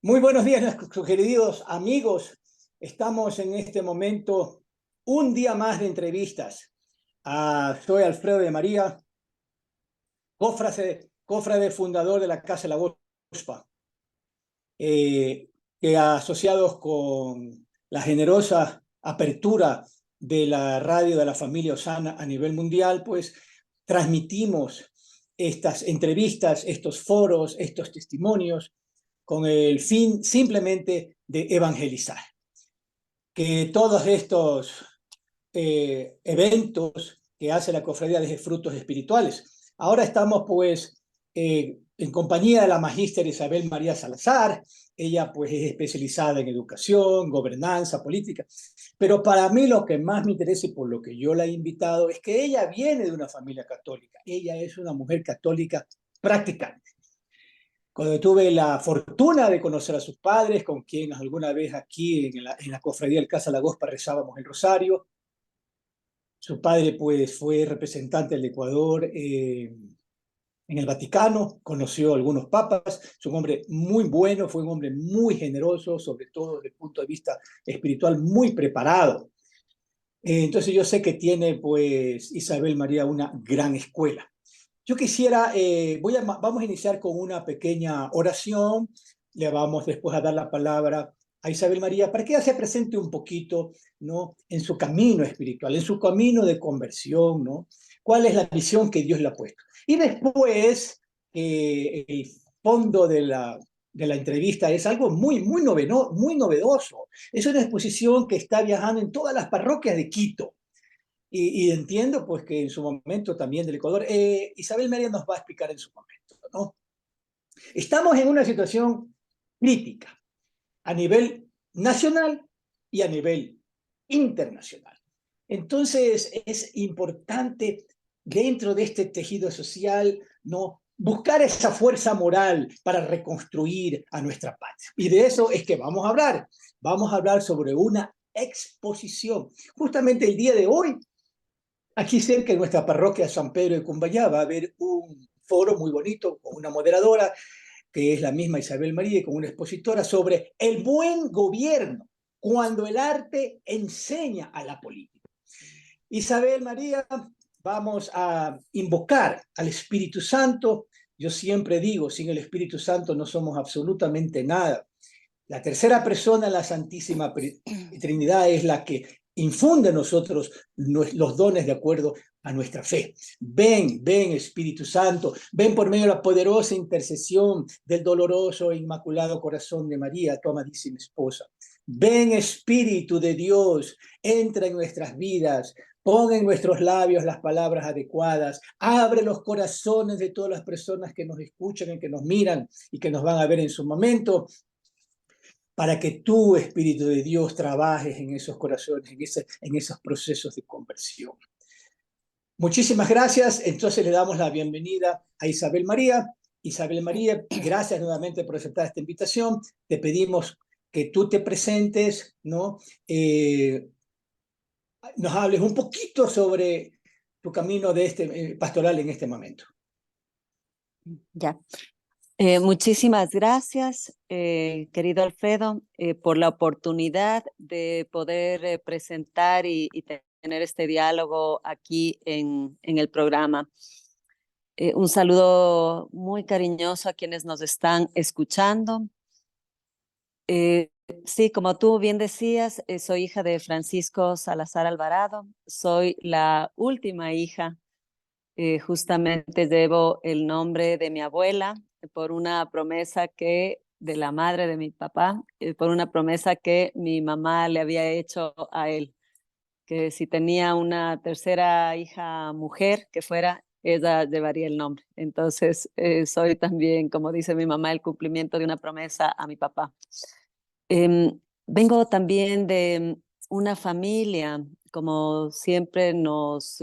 Muy buenos días, nuestros queridos amigos. Estamos en este momento, un día más de entrevistas. Soy Alfredo de María, cofrade fundador de la Casa La Gospa, que asociados con la generosa apertura de la radio de la familia Osana a nivel mundial, pues transmitimos estas entrevistas, estos foros, estos testimonios, con el fin simplemente de evangelizar. Que todos estos eventos que hace la cofradía de frutos espirituales. Ahora estamos pues en compañía de la magíster Isabel María Salazar. Ella pues es especializada en educación, gobernanza, política. Pero para mí lo que más me interesa y por lo que yo la he invitado es que ella viene de una familia católica. Ella es una mujer católica practicante. Cuando tuve la fortuna de conocer a sus padres, con quien alguna vez aquí en la cofradía del Casa La Gospa rezábamos el rosario. Su padre pues fue representante del Ecuador en el Vaticano, conoció a algunos papas, es un hombre muy bueno, fue un hombre muy generoso, sobre todo desde el punto de vista espiritual, muy preparado. Entonces yo sé que tiene pues Isabel María una gran escuela. Yo quisiera, vamos a iniciar con una pequeña oración, le vamos después a dar la palabra a Isabel María para que ella se presente un poquito, ¿no? En su camino espiritual, en su camino de conversión, ¿no? ¿Cuál es la misión que Dios le ha puesto? Y después, el fondo de la entrevista es algo muy novedoso. Es una exposición que está viajando en todas las parroquias de Quito. Y entiendo pues que en su momento también del Ecuador, Isabel María nos va a explicar en su momento, ¿no? Estamos en una situación crítica a nivel nacional y a nivel internacional. Entonces es importante dentro de este tejido social, ¿no? Buscar esa fuerza moral para reconstruir a nuestra patria. Y de eso es que vamos a hablar. Vamos a hablar sobre una exposición. Justamente el día de hoy, aquí cerca de nuestra parroquia San Pedro de Cumbayá, va a haber un foro muy bonito con una moderadora que es la misma Isabel María, y con una expositora sobre el buen gobierno, cuando el arte enseña a la política. Isabel María, vamos a invocar al Espíritu Santo. Yo siempre digo, sin el Espíritu Santo no somos absolutamente nada. La tercera persona, la Santísima Trinidad, es la que infunde en nosotros los dones de acuerdo a nuestra fe. Ven, ven Espíritu Santo, ven por medio de la poderosa intercesión del doloroso e inmaculado corazón de María, tu amadísima esposa. Ven Espíritu de Dios, entra en nuestras vidas, pon en nuestros labios las palabras adecuadas, abre los corazones de todas las personas que nos escuchan y que nos miran y que nos van a ver en su momento, para que tú, Espíritu de Dios, trabajes en esos corazones, en esos procesos de conversión. Muchísimas gracias. Entonces le damos la bienvenida a Isabel María. Isabel María, gracias nuevamente por aceptar esta invitación. Te pedimos que tú te presentes, ¿no? Nos hables un poquito sobre tu camino de pastoral en este momento. Ya. Muchísimas gracias, querido Alfredo, por la oportunidad de poder presentar y tener este diálogo aquí en el programa. Un saludo muy cariñoso a quienes nos están escuchando. Sí, como tú bien decías, soy hija de Francisco Salazar Alvarado, soy la última hija. Justamente debo el nombre de mi abuela por una promesa de la madre de mi papá, por una promesa que mi mamá le había hecho a él, que si tenía una tercera hija mujer que fuera, ella llevaría el nombre. Entonces, soy también, como dice mi mamá, el cumplimiento de una promesa a mi papá. Vengo también de una familia, como siempre nos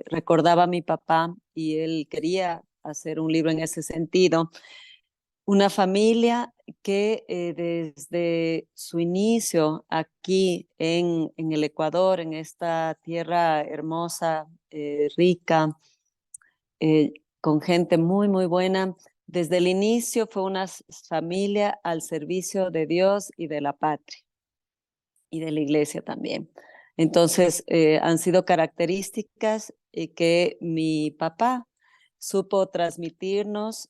recordaba mi papá, y él quería hacer un libro en ese sentido, una familia que desde su inicio aquí en el Ecuador, en esta tierra hermosa, rica, con gente muy, muy buena, desde el inicio fue una familia al servicio de Dios y de la patria y de la iglesia también. Entonces, han sido características que mi papá supo transmitirnos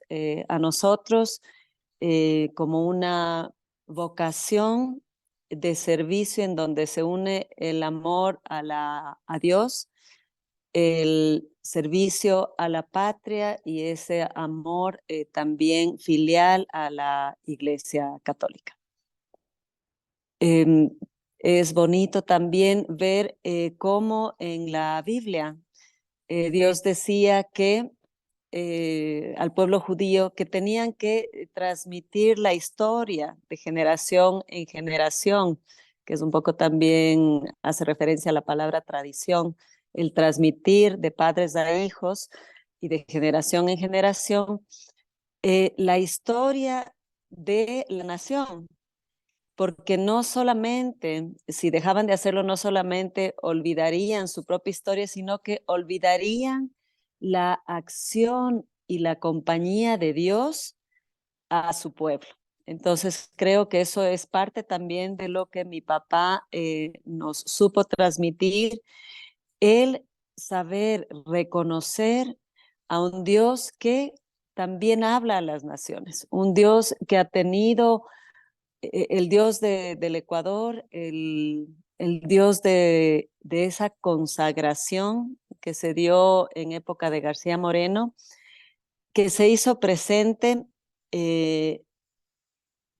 a nosotros como una vocación de servicio en donde se une el amor a Dios, el servicio a la patria y ese amor también filial a la Iglesia Católica. Eh, es bonito también ver cómo en la Biblia Dios decía que al pueblo judío que tenían que transmitir la historia de generación en generación, que es un poco también hace referencia a la palabra tradición, el transmitir de padres a hijos y de generación en generación la historia de la nación, porque no solamente, si dejaban de hacerlo, no solamente olvidarían su propia historia, sino que olvidarían la acción y la compañía de Dios a su pueblo. Entonces, creo que eso es parte también de lo que mi papá nos supo transmitir, el saber reconocer a un Dios que también habla a las naciones, un Dios que ha tenido el Dios del Ecuador, el Dios de esa consagración que se dio en época de García Moreno, que se hizo presente, que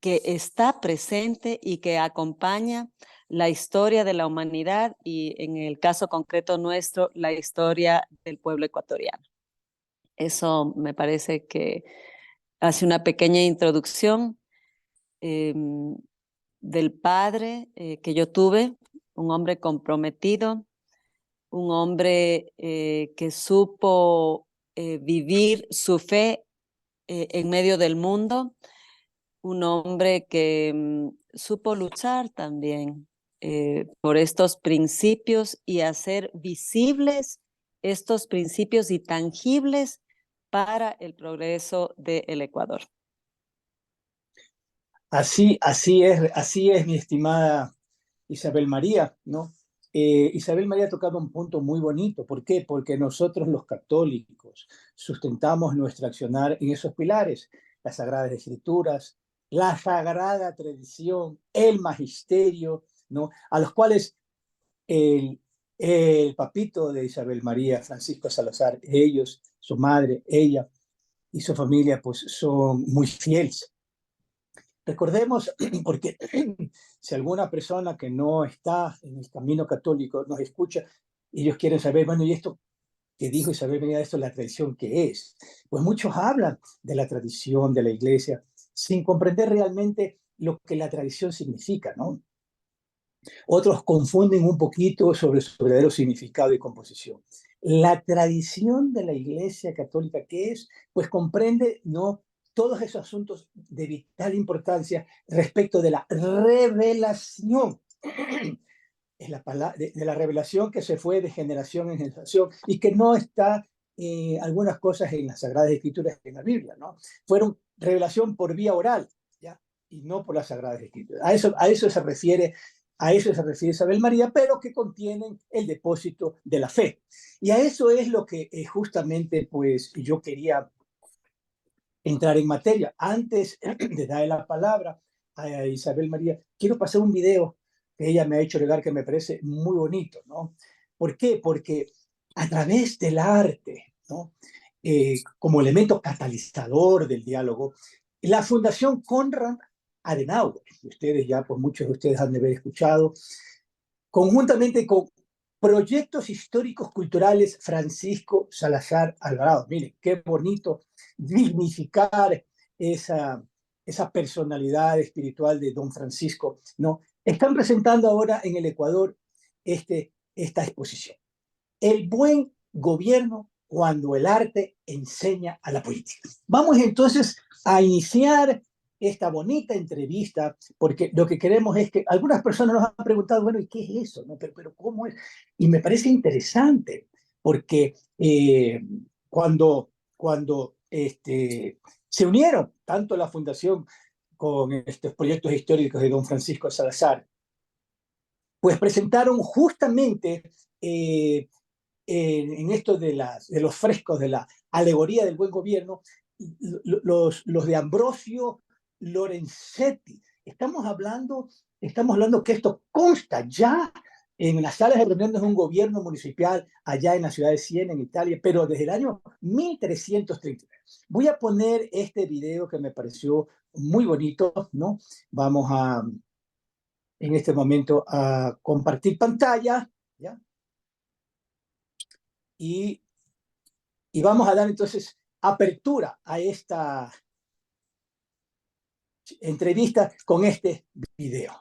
está presente y que acompaña la historia de la humanidad y en el caso concreto nuestro, la historia del pueblo ecuatoriano. Eso me parece que hace una pequeña introducción eh, del padre que yo tuve, un hombre comprometido, un hombre que supo vivir su fe en medio del mundo, un hombre que supo luchar también por estos principios y hacer visibles estos principios y tangibles para el progreso del Ecuador. Así es, mi estimada Isabel María, ¿no? Isabel María ha tocado un punto muy bonito. ¿Por qué? Porque nosotros los católicos sustentamos nuestro accionar en esos pilares, las Sagradas Escrituras, la sagrada tradición, el magisterio, ¿no? A los cuales el, el papito de Isabel María, Francisco Salazar, ellos, su madre, ella y su familia, pues son muy fieles. Recordemos, porque si alguna persona que no está en el camino católico nos escucha, y ellos quieren saber, bueno, ¿y esto que dijo Isabel María, esto es la tradición que es? Pues muchos hablan de la tradición de la iglesia sin comprender realmente lo que la tradición significa, ¿no? Otros confunden un poquito sobre su verdadero significado y composición. La tradición de la Iglesia Católica, ¿qué es? Pues comprende, ¿no?, todos esos asuntos de vital importancia respecto de la revelación. Es la palabra de la revelación que se fue de generación en generación y que no está algunas cosas en las Sagradas Escrituras, en la Biblia, ¿no? Fueron revelación por vía oral, ¿ya? Y no por las Sagradas Escrituras. A eso se refiere Isabel María, pero que contienen el depósito de la fe. Y a eso es lo que justamente pues yo quería entrar en materia. Antes de darle la palabra a Isabel María, quiero pasar un video que ella me ha hecho llegar que me parece muy bonito, ¿no? ¿Por qué? Porque a través del arte, ¿no? Como elemento catalizador del diálogo, la Fundación Konrad Adenauer, ustedes ya, pues muchos de ustedes han de haber escuchado, conjuntamente con Proyectos Históricos Culturales Francisco Salazar Alvarado. Miren, qué bonito dignificar esa personalidad espiritual de don Francisco, ¿no? Están presentando ahora en el Ecuador esta exposición. El buen gobierno cuando el arte enseña a la política. Vamos entonces a iniciar esta bonita entrevista, porque lo que queremos es que algunas personas nos han preguntado, bueno, ¿y qué es eso? ¿No? Pero ¿cómo es? Y me parece interesante, porque cuando se unieron tanto la Fundación con estos proyectos históricos de don Francisco Salazar, pues presentaron justamente en esto de los frescos de la alegoría del buen gobierno, los de Ambrosio Lorenzetti. Estamos hablando que esto consta ya en las salas de reuniones de un gobierno municipal allá en la ciudad de Siena, en Italia, pero desde el año 1330. Voy a poner este video que me pareció muy bonito, ¿no? Vamos a, en este momento, a compartir pantalla, ¿ya? Y vamos a dar entonces apertura a esta entrevista con este video.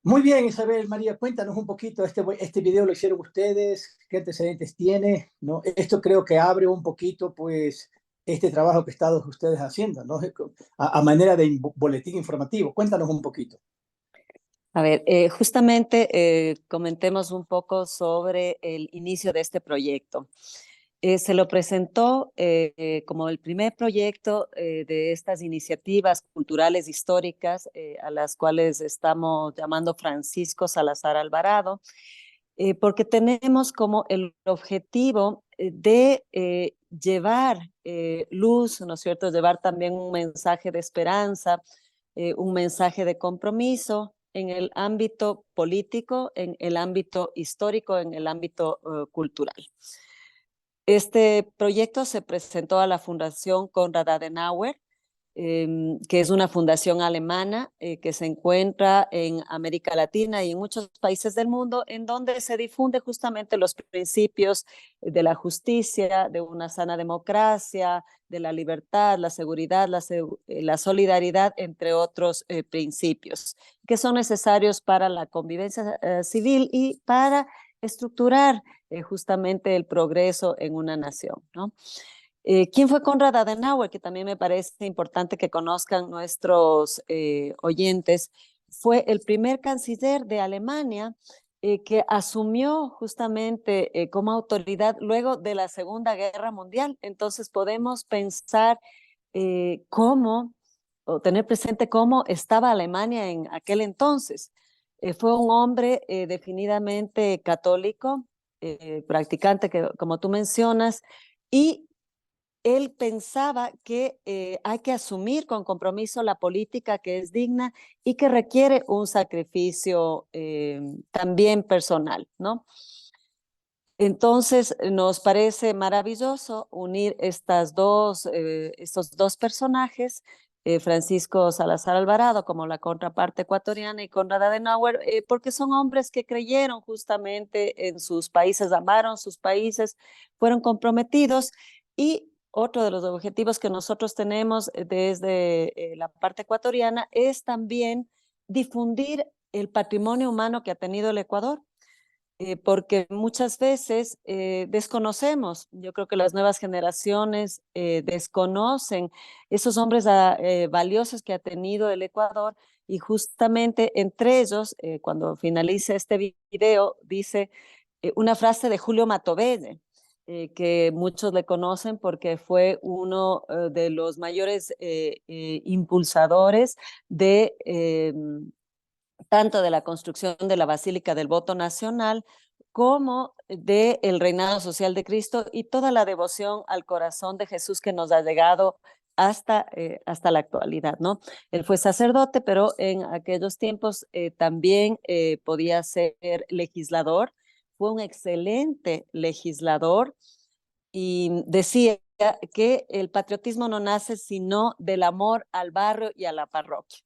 Muy bien, Isabel María, cuéntanos un poquito, este video lo hicieron ustedes, qué antecedentes tiene, ¿no? Esto creo que abre un poquito, pues, este trabajo que están ustedes haciendo, ¿no? A manera de boletín informativo. Cuéntanos un poquito. A ver, justamente comentemos un poco sobre el inicio de este proyecto. Se lo presentó como el primer proyecto de estas iniciativas culturales históricas a las cuales estamos llamando Francisco Salazar Alvarado, porque tenemos como el objetivo de llevar luz, ¿no es cierto? Llevar también un mensaje de esperanza, un mensaje de compromiso en el ámbito político, en el ámbito histórico, en el ámbito cultural. Este proyecto se presentó a la Fundación Konrad Adenauer, que es una fundación alemana que se encuentra en América Latina y en muchos países del mundo, en donde se difunde justamente los principios de la justicia, de una sana democracia, de la libertad, la seguridad, la solidaridad, entre otros principios, que son necesarios para la convivencia civil y para estructurar justamente el progreso en una nación, ¿no? ¿Quién fue Konrad Adenauer? Que también me parece importante que conozcan nuestros oyentes. Fue el primer canciller de Alemania que asumió justamente como autoridad luego de la Segunda Guerra Mundial. Entonces podemos pensar cómo, o tener presente cómo estaba Alemania en aquel entonces. Fue un hombre definidamente católico, practicante, que, como tú mencionas, y él pensaba que hay que asumir con compromiso la política que es digna y que requiere un sacrificio también personal, ¿no? Entonces, nos parece maravilloso unir estos dos personajes, Francisco Salazar Alvarado como la contraparte ecuatoriana y Konrad Adenauer, porque son hombres que creyeron justamente en sus países, amaron sus países, fueron comprometidos. Y otro de los objetivos que nosotros tenemos desde la parte ecuatoriana es también difundir el patrimonio humano que ha tenido el Ecuador. porque muchas veces desconocemos, yo creo que las nuevas generaciones desconocen esos hombres valiosos que ha tenido el Ecuador, y justamente entre ellos, cuando finalice este video, dice una frase de Julio Matovelle, que muchos le conocen porque fue uno de los mayores impulsadores de tanto de la construcción de la Basílica del Voto Nacional como del reinado social de Cristo y toda la devoción al corazón de Jesús que nos ha llegado hasta la actualidad, ¿no? Él fue sacerdote, pero en aquellos tiempos también podía ser legislador. Fue un excelente legislador y decía que el patriotismo no nace sino del amor al barrio y a la parroquia.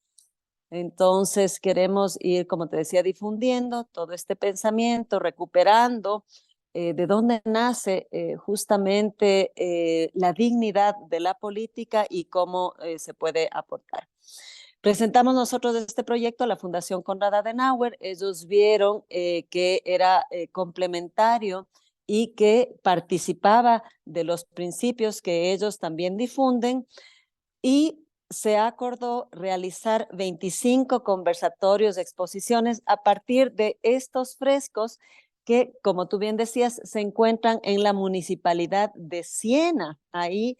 Entonces queremos ir, como te decía, difundiendo todo este pensamiento, recuperando de dónde nace justamente la dignidad de la política y cómo se puede aportar. Presentamos nosotros este proyecto a la Fundación Konrad Adenauer. Ellos vieron que era complementario y que participaba de los principios que ellos también difunden, y se acordó realizar 25 conversatorios de exposiciones a partir de estos frescos que, como tú bien decías, se encuentran en la municipalidad de Siena, ahí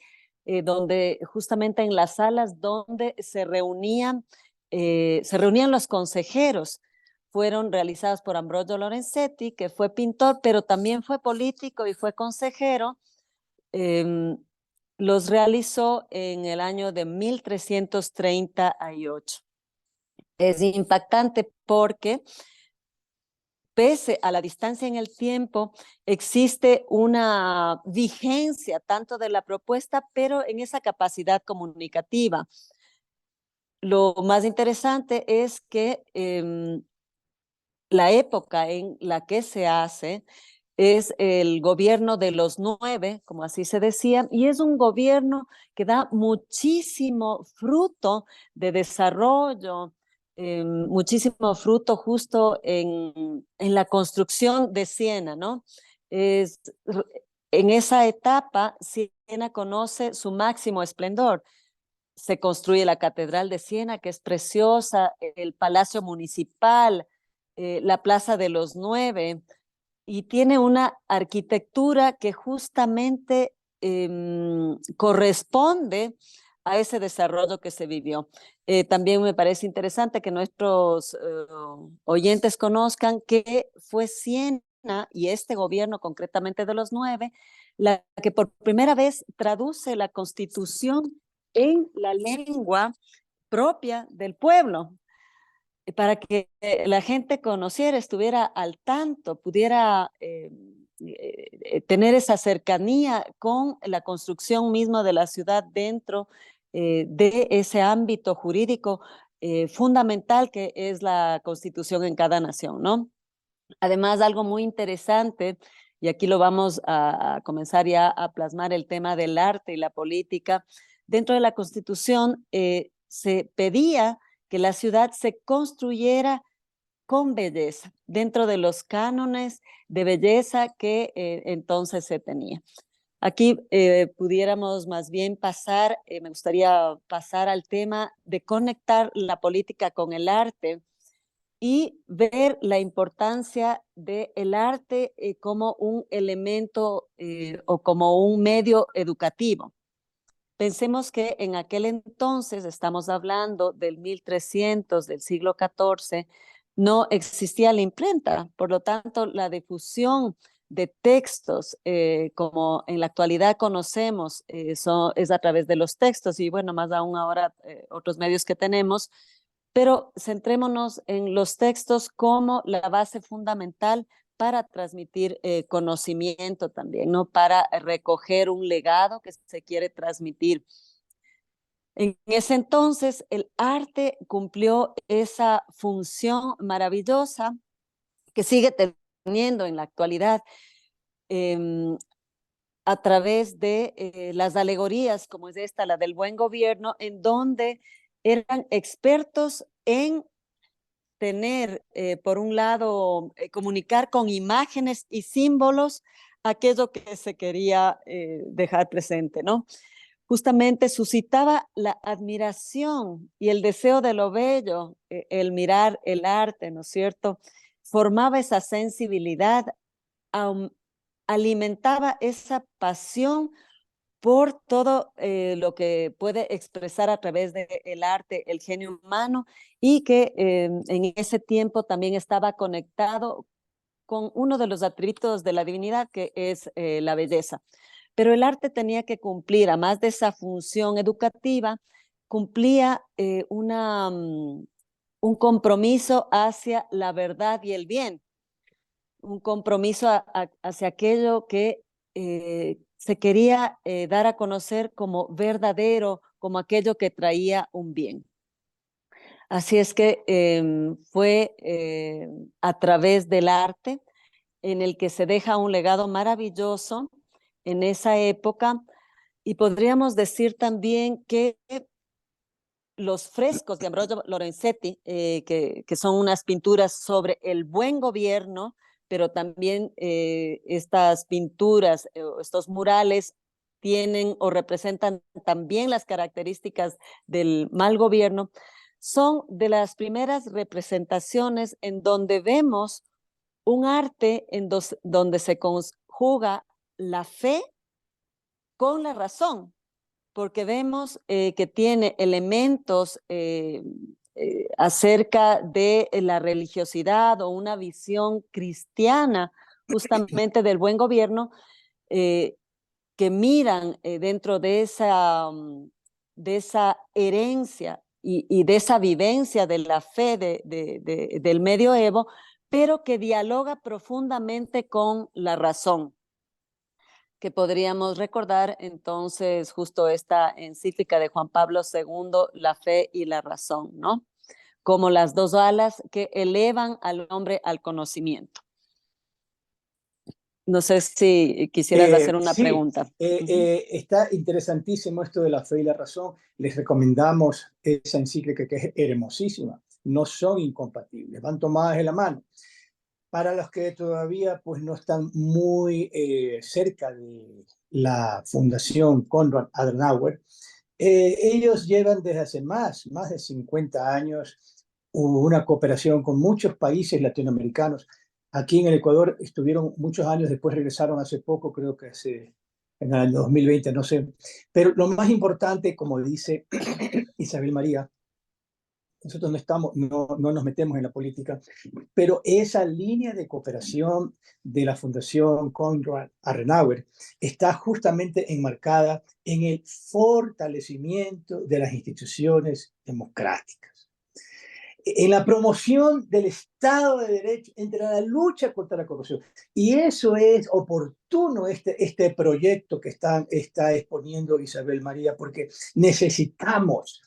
donde justamente en las salas donde se reunían los consejeros. Fueron realizadas por Ambrogio Lorenzetti, que fue pintor, pero también fue político y fue consejero. Eh, los realizó en el año de 1338. Es impactante porque, pese a la distancia en el tiempo, existe una vigencia tanto de la propuesta, pero en esa capacidad comunicativa. Lo más interesante es que la época en la que se hace es el gobierno de los 9, como así se decía, y es un gobierno que da muchísimo fruto de desarrollo, muchísimo fruto justo en la construcción de Siena, ¿no? Es, en esa etapa, Siena conoce su máximo esplendor. Se construye la Catedral de Siena, que es preciosa, el Palacio Municipal, la Plaza de los 9, y tiene una arquitectura que justamente corresponde a ese desarrollo que se vivió. También me parece interesante que nuestros oyentes conozcan que fue Siena y este gobierno, concretamente de los 9, la que por primera vez traduce la Constitución en la lengua propia del pueblo, para que la gente conociera, estuviera al tanto, pudiera tener esa cercanía con la construcción misma de la ciudad dentro de ese ámbito jurídico fundamental que es la Constitución en cada nación, ¿no? Además, algo muy interesante, y aquí lo vamos a comenzar ya a plasmar, el tema del arte y la política. Dentro de la Constitución se pedía que la ciudad se construyera con belleza, dentro de los cánones de belleza que entonces se tenía. Aquí pudiéramos más bien pasar, me gustaría pasar al tema de conectar la política con el arte y ver la importancia del arte como un elemento o como un medio educativo. Pensemos que en aquel entonces, estamos hablando del 1300, del siglo XIV, no existía la imprenta, por lo tanto, la difusión de textos, como en la actualidad conocemos, es a través de los textos y bueno, más aún ahora otros medios que tenemos, pero centrémonos en los textos como la base fundamental para transmitir conocimiento también, ¿no? Para recoger un legado que se quiere transmitir. En ese entonces, el arte cumplió esa función maravillosa que sigue teniendo en la actualidad a través de las alegorías, como es esta, la del buen gobierno, en donde eran expertos en tener, por un lado, comunicar con imágenes y símbolos aquello que se quería dejar presente, ¿no? Justamente suscitaba la admiración y el deseo de lo bello, el mirar el arte, ¿no es cierto? Formaba esa sensibilidad, alimentaba esa pasión por todo lo que puede expresar a través del arte el genio humano y que en ese tiempo también estaba conectado con uno de los atributos de la divinidad, que es la belleza. Pero el arte tenía que cumplir, además de esa función educativa, cumplía un compromiso hacia la verdad y el bien, un compromiso hacia aquello que se quería dar a conocer como verdadero, como aquello que traía un bien. Así es que fue a través del arte en el que se deja un legado maravilloso en esa época, y podríamos decir también que los frescos de Ambrogio Lorenzetti, que son unas pinturas sobre el buen gobierno, pero también estas pinturas, estos murales, tienen o representan también las características del mal gobierno, son de las primeras representaciones en donde vemos un arte donde se conjuga la fe con la razón, porque vemos que tiene elementos acerca de la religiosidad o una visión cristiana justamente del buen gobierno, eh, que miran dentro de esa herencia y de esa vivencia de la fe del medioevo, pero que dialoga profundamente con la razón, que podríamos recordar entonces justo esta encíclica de Juan Pablo II, La fe y la razón, ¿no? Como las dos alas que elevan al hombre al conocimiento. No sé si quisieras hacer una Sí, pregunta. Uh-huh. Está interesantísimo esto de la fe y la razón. Les recomendamos esa encíclica que es hermosísima. No son incompatibles, van tomadas de la mano. Para los que todavía pues, no están muy cerca de la Fundación Konrad Adenauer, ellos llevan desde hace más de 50 años una cooperación con muchos países latinoamericanos. Aquí en el Ecuador estuvieron muchos años, después regresaron hace poco, creo que en el año 2020, no sé. Pero lo más importante, como dice Isabel María, nosotros no nos metemos en la política, pero esa línea de cooperación de la Fundación Konrad Adenauer está justamente enmarcada en el fortalecimiento de las instituciones democráticas, en la promoción del Estado de Derecho, entre la lucha contra la corrupción. Y eso es oportuno, este proyecto que está exponiendo Isabel María, porque necesitamos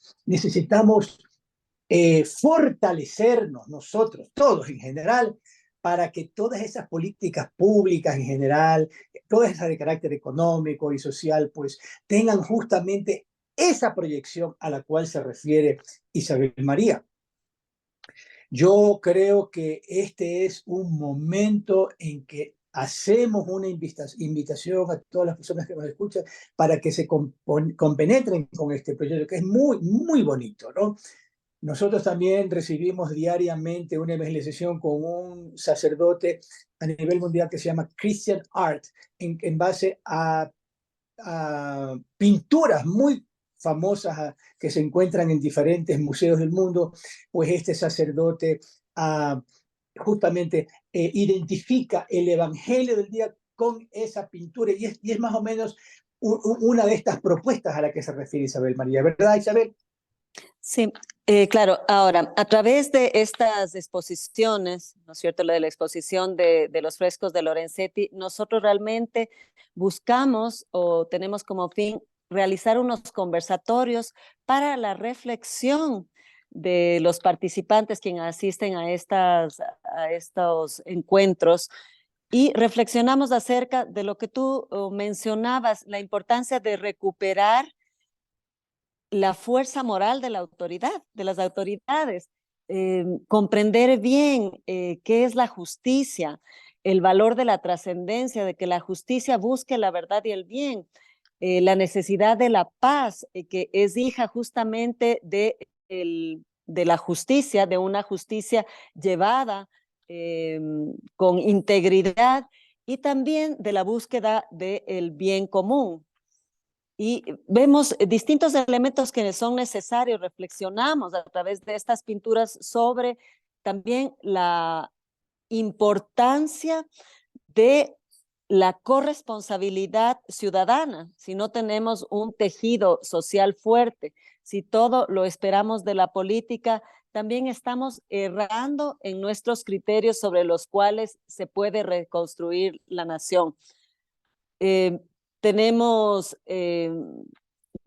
fortalecernos nosotros, todos en general, para que todas esas políticas públicas en general, todas esas de carácter económico y social, pues tengan justamente esa proyección a la cual se refiere Isabel María. Yo creo que este es un momento en que hacemos una invitación a todas las personas que nos escuchan para que se compenetren con este proyecto, que es muy, muy bonito, ¿no? Nosotros también recibimos diariamente una evangelización con un sacerdote a nivel mundial que se llama Christian Art, en base a pinturas muy famosas que se encuentran en diferentes museos del mundo. Pues este sacerdote justamente identifica el evangelio del día con esa pintura, y es más o menos una de estas propuestas a la que se refiere Isabel María, ¿verdad, Isabel? Sí, claro. Ahora, a través de estas exposiciones, ¿no es cierto? Lo de la exposición de los frescos de Lorenzetti, nosotros realmente buscamos o tenemos como fin realizar unos conversatorios para la reflexión de los participantes quienes asisten a estos encuentros, y reflexionamos acerca de lo que tú mencionabas, la importancia de recuperar la fuerza moral de la autoridad, de las autoridades, comprender bien qué es la justicia, el valor de la trascendencia, de que la justicia busque la verdad y el bien, la necesidad de la paz, que es hija justamente de la justicia, de una justicia llevada con integridad y también de la búsqueda del bien común. Y vemos distintos elementos que son necesarios, reflexionamos a través de estas pinturas sobre también la importancia de la corresponsabilidad ciudadana. Si no tenemos un tejido social fuerte, si todo lo esperamos de la política, también estamos errando en nuestros criterios sobre los cuales se puede reconstruir la nación. Eh, tenemos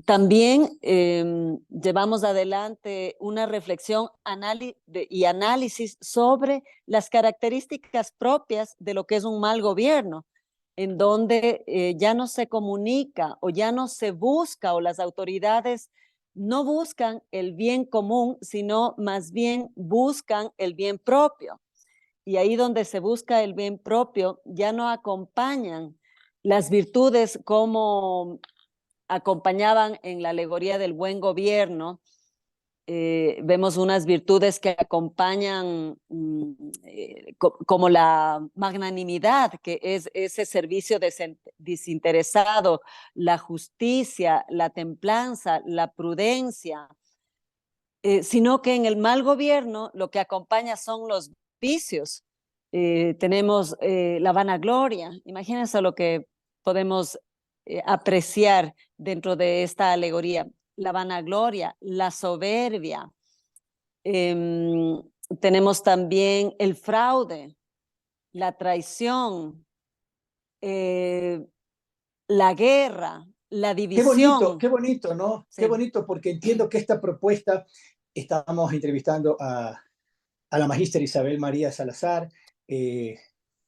también llevamos adelante una reflexión y análisis sobre las características propias de lo que es un mal gobierno, en donde ya no se comunica o ya no se busca o las autoridades no buscan el bien común, sino más bien buscan el bien propio. Y ahí donde se busca el bien propio, ya no acompañan las virtudes como acompañaban en la alegoría del buen gobierno. Vemos unas virtudes que acompañan como la magnanimidad, que es ese servicio desinteresado, la justicia, la templanza, la prudencia, sino que en el mal gobierno lo que acompaña son los vicios. Tenemos la vanagloria. Imagínense lo que podemos apreciar dentro de esta alegoría. La vanagloria, la soberbia. Eh, tenemos también el fraude, la traición, eh, la guerra, la división. Qué bonito, ¿no? Qué Sí. bonito, porque entiendo que esta propuesta, estamos entrevistando a la magíster Isabel María Salazar,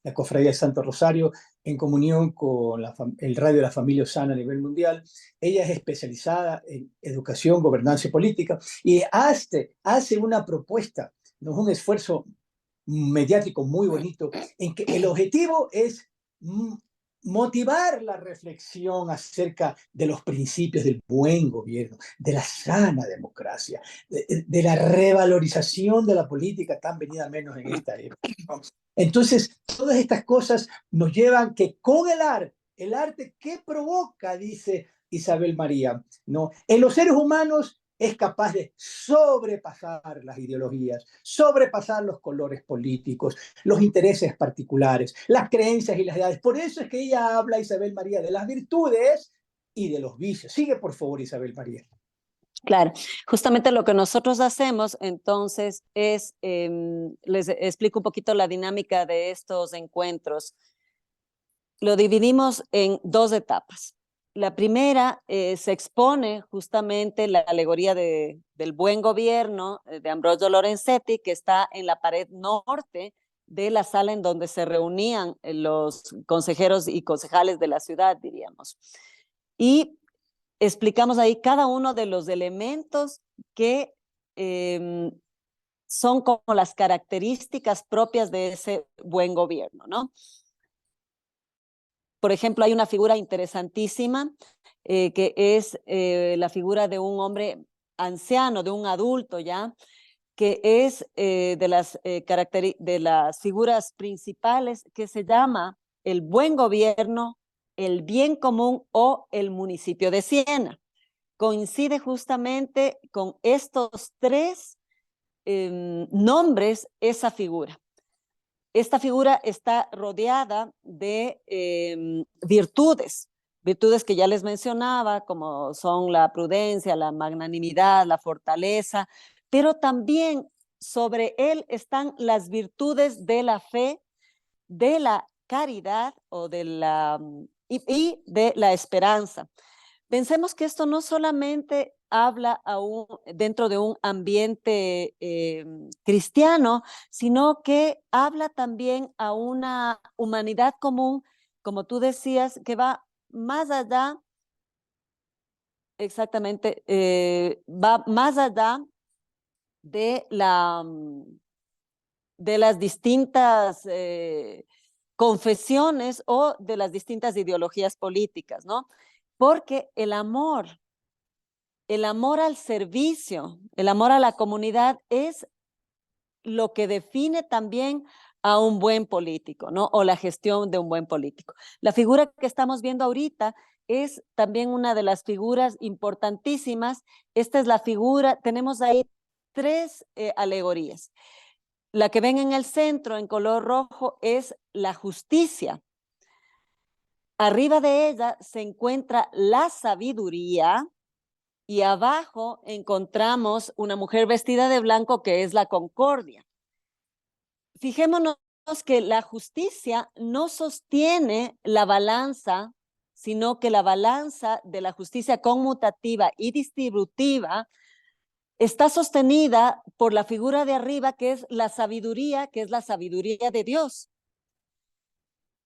la Cofradía de Santo Rosario, en comunión con el Radio de la Familia Osana a nivel mundial. Ella es especializada en educación, gobernanza y política, y hace una propuesta, no es un esfuerzo mediático muy bonito, en que el objetivo es motivar la reflexión acerca de los principios del buen gobierno, de la sana democracia, de la revalorización de la política tan venida menos en esta época, ¿no? Entonces, todas estas cosas nos llevan que con el arte que provoca, dice Isabel María, ¿no? En los seres humanos es capaz de sobrepasar las ideologías, sobrepasar los colores políticos, los intereses particulares, las creencias y las edades. Por eso es que ella habla, Isabel María, de las virtudes y de los vicios. Sigue, por favor, Isabel María. Claro, justamente lo que nosotros hacemos entonces es, les explico un poquito la dinámica de estos encuentros. Lo dividimos en dos etapas. La primera se expone justamente la alegoría del buen gobierno de Ambrogio Lorenzetti, que está en la pared norte de la sala en donde se reunían los consejeros y concejales de la ciudad, diríamos. Y explicamos ahí cada uno de los elementos que son como las características propias de ese buen gobierno, ¿no? Por ejemplo, hay una figura interesantísima que es la figura de un hombre anciano, de un adulto ya, que es de las figuras principales que se llama el buen gobierno, el bien común o el municipio de Siena. Coincide justamente con estos tres nombres esa figura. Esta figura está rodeada de virtudes, virtudes que ya les mencionaba, como son la prudencia, la magnanimidad, la fortaleza, pero también sobre él están las virtudes de la fe, de la caridad y de la esperanza. Pensemos que esto no solamente habla dentro de un ambiente cristiano, sino que habla también a una humanidad común, como tú decías, que va más allá, exactamente, va más allá de las distintas confesiones o de las distintas ideologías políticas, ¿no? Porque el amor al servicio, el amor a la comunidad es lo que define también a un buen político, ¿no? O la gestión de un buen político. La figura que estamos viendo ahorita es también una de las figuras importantísimas. Esta es la figura, tenemos ahí tres alegorías. La que ven en el centro, en color rojo, es la justicia. Arriba de ella se encuentra la sabiduría y abajo encontramos una mujer vestida de blanco que es la concordia. Fijémonos que la justicia no sostiene la balanza, sino que la balanza de la justicia conmutativa y distributiva está sostenida por la figura de arriba, que es la sabiduría de Dios.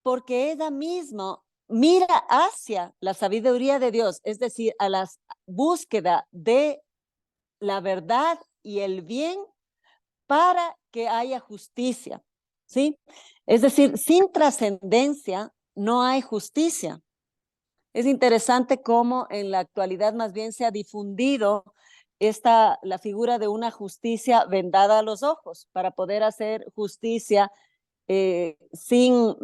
Porque ella misma mira hacia la sabiduría de Dios, es decir, a la búsqueda de la verdad y el bien para que haya justicia, ¿sí? Es decir, sin trascendencia no hay justicia. Es interesante cómo en la actualidad más bien se ha difundido la figura de una justicia vendada a los ojos para poder hacer justicia sin,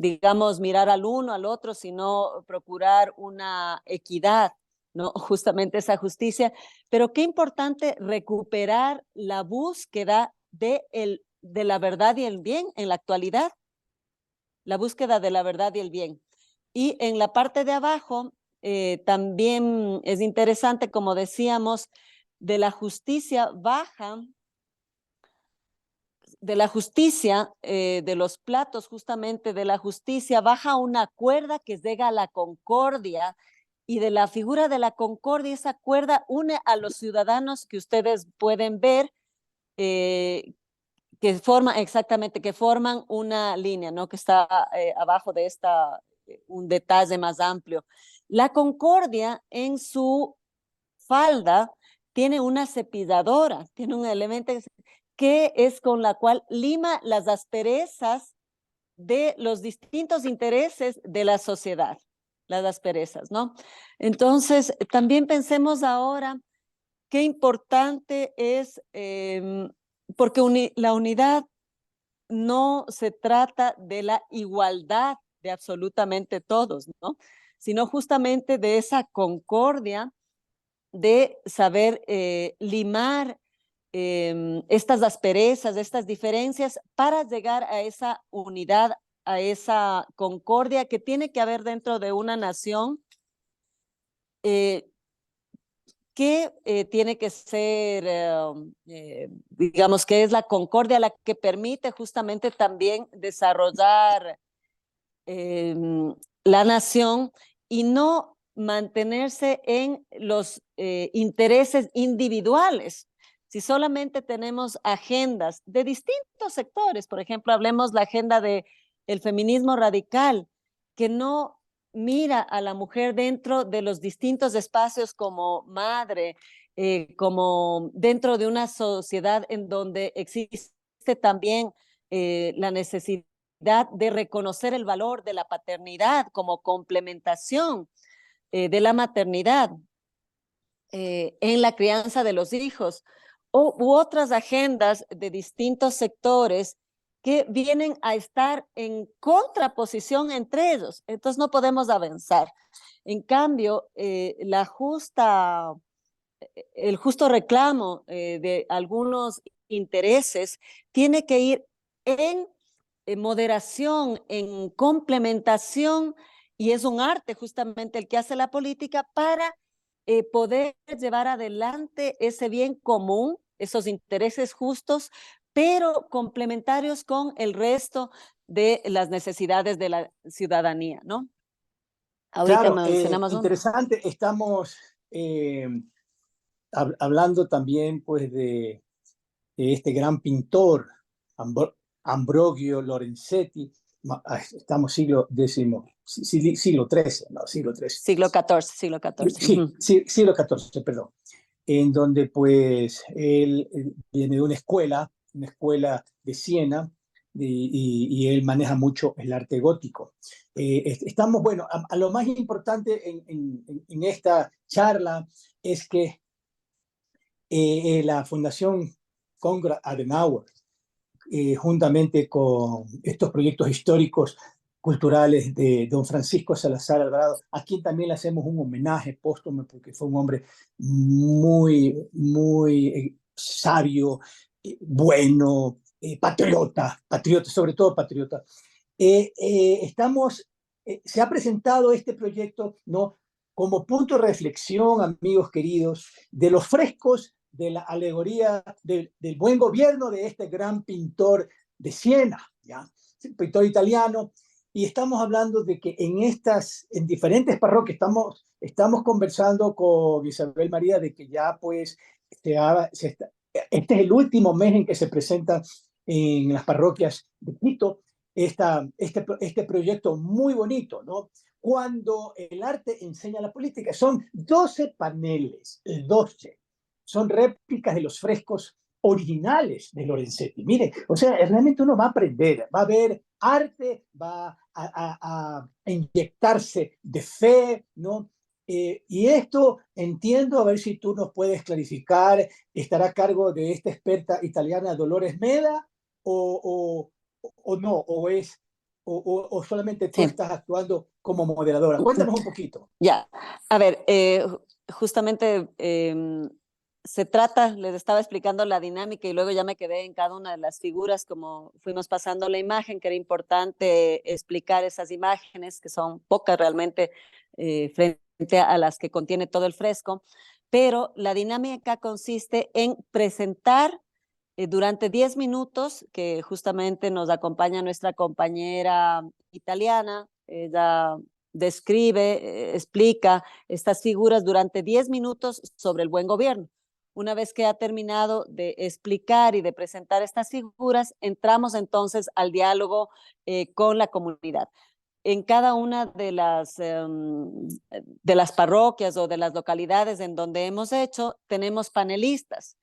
digamos, mirar al uno, al otro, sino procurar una equidad, ¿no? Justamente esa justicia. Pero qué importante recuperar la búsqueda de la verdad y el bien en la actualidad, la búsqueda de la verdad y el bien. Y en la parte de abajo también es interesante, como decíamos, de la justicia baja, de la justicia, de los platos justamente de la justicia, baja una cuerda que llega a la concordia, y de la figura de la concordia, esa cuerda une a los ciudadanos que ustedes pueden ver, que forman una línea, ¿no? Que está abajo de un detalle más amplio. La concordia en su falda tiene una cepilladora, tiene un elemento que es con la cual lima las asperezas de los distintos intereses de la sociedad, las asperezas, ¿no? Entonces, también pensemos ahora qué importante es, porque la unidad no se trata de la igualdad de absolutamente todos, ¿no? Sino justamente de esa concordia, de saber limar estas asperezas, estas diferencias para llegar a esa unidad, a esa concordia que tiene que haber dentro de una nación, que tiene que ser, digamos, que es la concordia la que permite justamente también desarrollar la nación y no mantenerse en los intereses individuales. Si solamente tenemos agendas de distintos sectores, por ejemplo, hablemos la agenda del feminismo radical, que no mira a la mujer dentro de los distintos espacios como madre, como dentro de una sociedad en donde existe también la necesidad de reconocer el valor de la paternidad como complementación de la maternidad en la crianza de los hijos, u otras agendas de distintos sectores que vienen a estar en contraposición entre ellos. Entonces no podemos avanzar. En cambio, el justo reclamo de algunos intereses tiene que ir en moderación, en complementación, y es un arte justamente el que hace la política para poder llevar adelante ese bien común, esos intereses justos, pero complementarios con el resto de las necesidades de la ciudadanía, ¿no? Ahorita Claro, mencionamos uno. interesante. Estamos hablando también pues de este gran pintor, Ambrogio Lorenzetti. Estamos siglo XIII, ¿no? Siglo XIII. Siglo XIV, siglo XIV. Sí, siglo XIV, perdón. en donde pues él viene de una escuela de Siena, y él maneja mucho el arte gótico. Estamos, bueno, a lo más importante en esta charla es que la Fundación Konrad Adenauer, juntamente con estos proyectos históricos culturales de don Francisco Salazar Alvarado, a quien también le hacemos un homenaje póstumo porque fue un hombre muy sabio, bueno, patriota, sobre todo patriota. Se ha presentado este proyecto, ¿no?, como punto de reflexión, amigos queridos, de los frescos de la alegoría del buen gobierno de este gran pintor de Siena, ¿ya? Pintor italiano. Y estamos hablando de que en diferentes parroquias, estamos conversando con Isabel María de que ya pues este es el último mes en que se presenta en las parroquias de Quito este proyecto muy bonito, ¿no? Cuando el arte enseña la política. Son 12 paneles, 12. Son réplicas de los frescos originales de Lorenzetti. Mire, o sea, realmente uno va a aprender, va a ver arte, va a inyectarse de fe, ¿no? Y esto entiendo, a ver si tú nos puedes clarificar, estará a cargo de esta experta italiana Dolores Meda o, o no, o solamente tú Sí. estás actuando como moderadora. Cuéntanos un poquito. Ya, a ver, justamente se trata, les estaba explicando la dinámica y luego ya me quedé en cada una de las figuras como fuimos pasando la imagen, que era importante explicar esas imágenes, que son pocas realmente frente a las que contiene todo el fresco, pero la dinámica consiste en presentar durante 10 minutos, que justamente nos acompaña nuestra compañera italiana. Ella describe, explica estas figuras durante 10 minutos sobre el buen gobierno. Una vez que ha terminado de explicar y de presentar estas figuras, entramos entonces al diálogo con la comunidad. En cada una de las parroquias o de las localidades en donde hemos hecho, tenemos panelistas.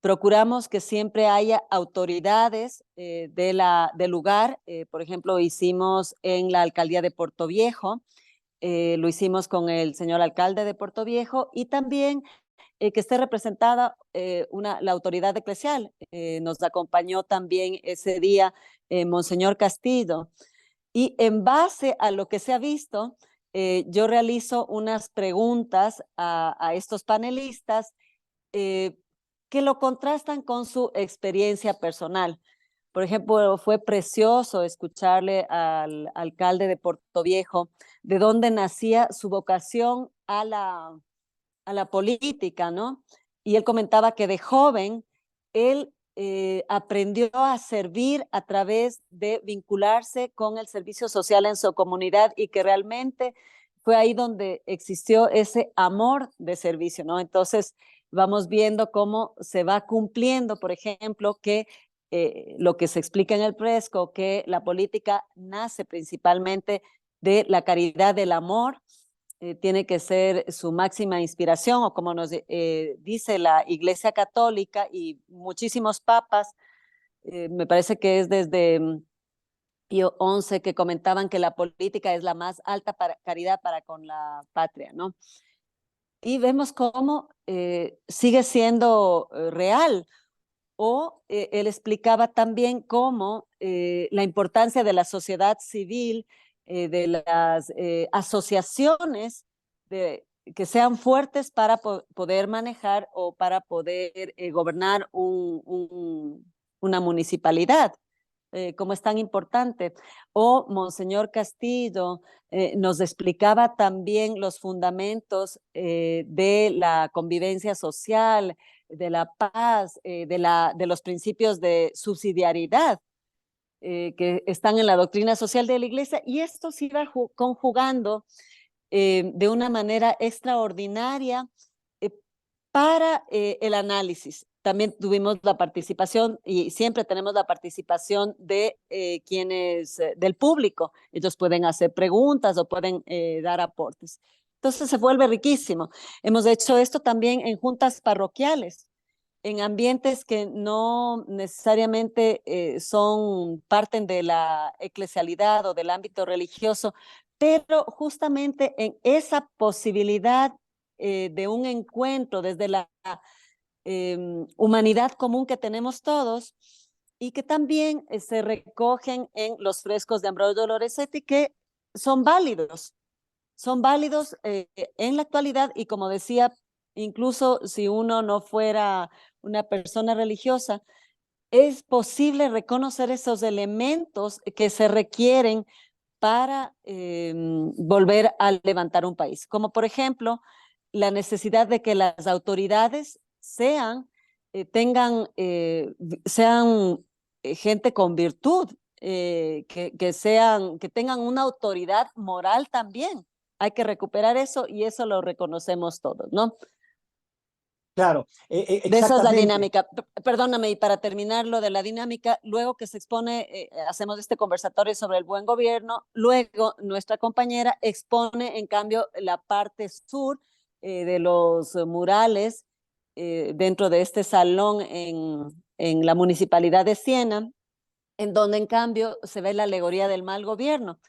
Procuramos que siempre haya autoridades del lugar. Por ejemplo, hicimos en la alcaldía de Puerto Viejo, lo hicimos con el señor alcalde de Puerto Viejo y también que esté representada la autoridad eclesial. Nos acompañó también ese día Monseñor Castillo. Y en base a lo que se ha visto, yo realizo unas preguntas a estos panelistas eh, que lo contrastan con su experiencia personal. Por ejemplo, fue precioso escucharle al alcalde de Puerto Viejo de dónde nacía su vocación a la política, ¿no? Y él comentaba que de joven él aprendió a servir a través de vincularse con el servicio social en su comunidad y que realmente fue ahí donde existió ese amor de servicio, ¿no? Entonces vamos viendo cómo se va cumpliendo, por ejemplo, que lo que se explica en el fresco, que la política nace principalmente de la caridad, del amor, tiene que ser su máxima inspiración, o como nos dice la Iglesia Católica y muchísimos papas, me parece que es desde Pío XI, que comentaban que la política es la más alta caridad para con la patria, ¿no? Y vemos cómo sigue siendo real. O él explicaba también cómo la importancia de la sociedad civil, de las asociaciones que sean fuertes para poder manejar o para poder gobernar una municipalidad, como es tan importante. O Monseñor Castillo nos explicaba también los fundamentos de la convivencia social, de la paz, de los principios de subsidiariedad que están en la doctrina social de la Iglesia, y esto se iba conjugando de una manera extraordinaria eh, para el análisis. También tuvimos la participación y siempre tenemos la participación de del público. Ellos pueden hacer preguntas o pueden dar aportes. Entonces se vuelve riquísimo. Hemos hecho esto también en juntas parroquiales, en ambientes que no necesariamente parten de la eclesialidad o del ámbito religioso, pero justamente en esa posibilidad de un encuentro desde la humanidad común que tenemos todos y que también se recogen en los frescos de Ambrogio Lorenzetti, que son válidos, en la actualidad, y como decía, incluso si uno no fuera una persona religiosa, es posible reconocer esos elementos que se requieren para volver a levantar un país, como por ejemplo la necesidad de que las autoridades sean gente con virtud, que tengan una autoridad moral también. Hay que recuperar eso y eso lo reconocemos todos, ¿no? Claro, De esa es la exactamente. dinámica. Perdóname, y para terminar lo de la dinámica, luego que se expone, hacemos este conversatorio sobre el buen gobierno, luego nuestra compañera expone, en cambio, la parte sur de los murales dentro de este salón en la municipalidad de Siena, en donde, en cambio, se ve la alegoría del mal gobierno.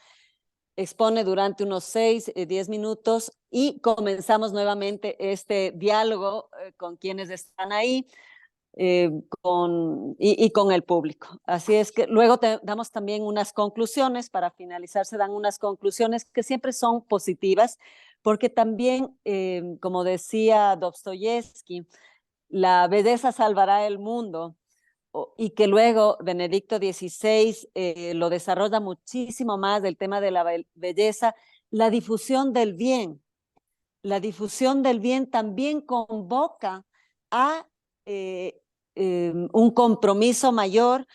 Expone durante unos 10 minutos y comenzamos nuevamente este diálogo con quienes están ahí y con el público. Así es que luego damos también unas conclusiones, para finalizar se dan unas conclusiones que siempre son positivas, porque también, como decía Dostoyevsky, la belleza salvará el mundo, y que luego Benedicto XVI lo desarrolla muchísimo más, del tema de la belleza, la difusión del bien. La difusión del bien también convoca a un compromiso mayor,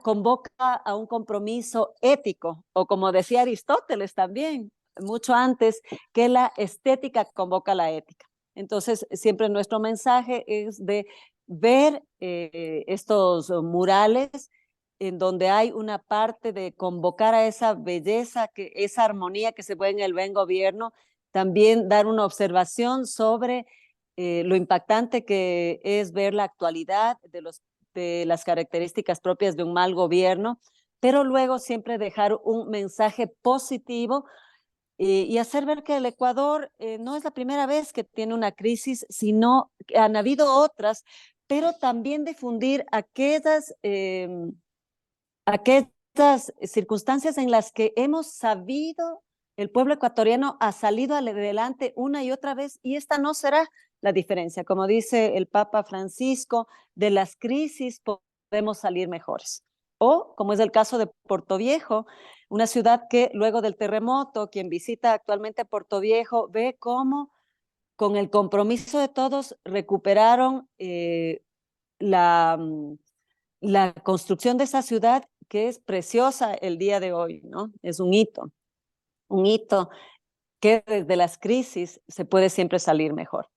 convoca a un compromiso ético, o como decía Aristóteles también, mucho antes, que la estética convoca la ética. Entonces, siempre nuestro mensaje es de ver estos murales en donde hay una parte de convocar a esa belleza, esa armonía que se ve en el buen gobierno, también dar una observación sobre lo impactante que es ver la actualidad de las características propias de un mal gobierno, pero luego siempre dejar un mensaje positivo y hacer ver que el Ecuador no es la primera vez que tiene una crisis, sino que han habido otras, pero también difundir aquellas circunstancias en las que hemos sabido, el pueblo ecuatoriano ha salido adelante una y otra vez, y esta no será la diferencia. Como dice el Papa Francisco, de las crisis podemos salir mejores. O, como es el caso de Portoviejo, una ciudad que luego del terremoto, quien visita actualmente Portoviejo ve cómo, con el compromiso de todos, recuperaron la, la construcción de esa ciudad, que es preciosa el día de hoy, ¿no? Es un hito que desde las crisis se puede siempre salir mejor.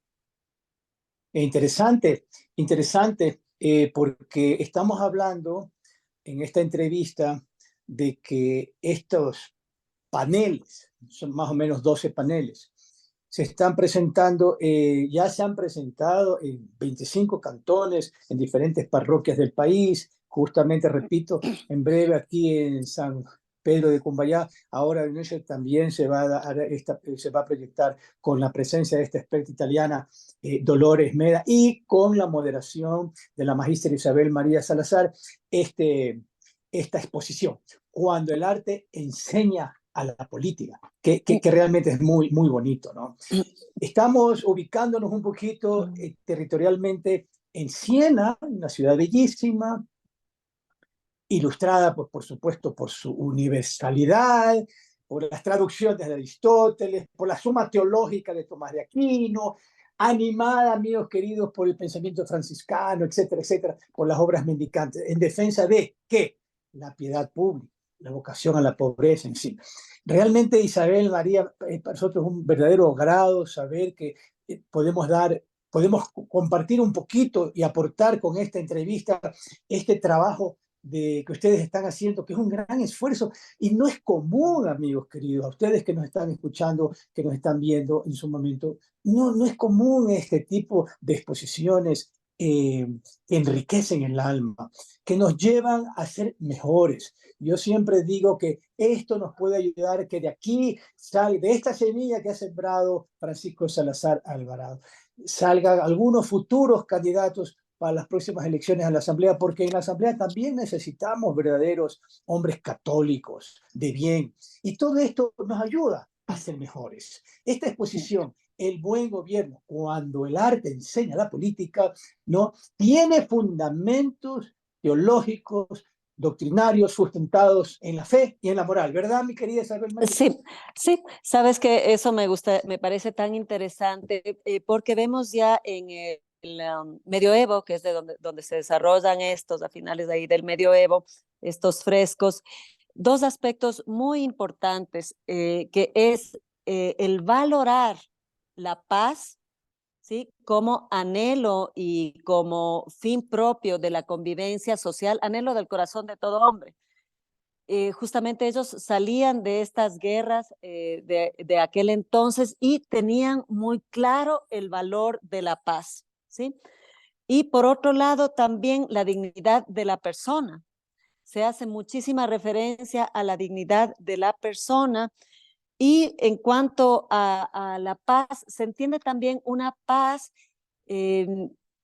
Interesante, interesante, porque estamos hablando en esta entrevista de que estos paneles, son más o menos 12 paneles, se están presentando, ya se han presentado en 25 cantones, en diferentes parroquias del país. Justamente, repito, en breve aquí en San Pedro de Cumbayá, ahora en noche también se va a proyectar con la presencia de esta experta italiana, Dolores Meda, y con la moderación de la magíster Isabel María Salazar, esta exposición, cuando el arte enseña a la política, que realmente es muy, muy bonito, ¿no? Estamos ubicándonos un poquito territorialmente en Siena, una ciudad bellísima, ilustrada, pues, por supuesto, por su universalidad, por las traducciones de Aristóteles, por la suma teológica de Tomás de Aquino, animada, amigos queridos, por el pensamiento franciscano, etcétera, etcétera, por las obras mendicantes, en defensa de ¿qué? La piedad pública, la vocación a la pobreza en sí. Realmente, Isabel María, para nosotros es un verdadero agrado saber que podemos compartir un poquito y aportar con esta entrevista este trabajo que ustedes están haciendo, que es un gran esfuerzo y no es común, amigos queridos, a ustedes que nos están escuchando, que nos están viendo en su momento, no es común este tipo de exposiciones que enriquecen el alma, que nos llevan a ser mejores. Yo siempre digo que esto nos puede ayudar, que de aquí salga, de esta semilla que ha sembrado Francisco Salazar Alvarado, salgan algunos futuros candidatos para las próximas elecciones a la Asamblea, porque en la Asamblea también necesitamos verdaderos hombres católicos de bien. Y todo esto nos ayuda a ser mejores. Esta exposición, el buen gobierno, cuando el arte enseña la política, ¿no? Tiene fundamentos teológicos, doctrinarios, sustentados en la fe y en la moral, ¿verdad, mi querida Isabel María? Sí, sí, sabes que eso me gusta, me parece tan interesante porque vemos ya en el medioevo, que es de donde se desarrollan estos, a finales de ahí del medioevo, estos frescos, dos aspectos muy importantes, que es el valorar la paz, ¿sí? Como anhelo y como fin propio de la convivencia social, anhelo del corazón de todo hombre. Justamente ellos salían de estas guerras de aquel entonces y tenían muy claro el valor de la paz, ¿sí? Y por otro lado, también la dignidad de la persona. Se hace muchísima referencia a la dignidad de la persona y en cuanto a la paz, se entiende también una paz eh,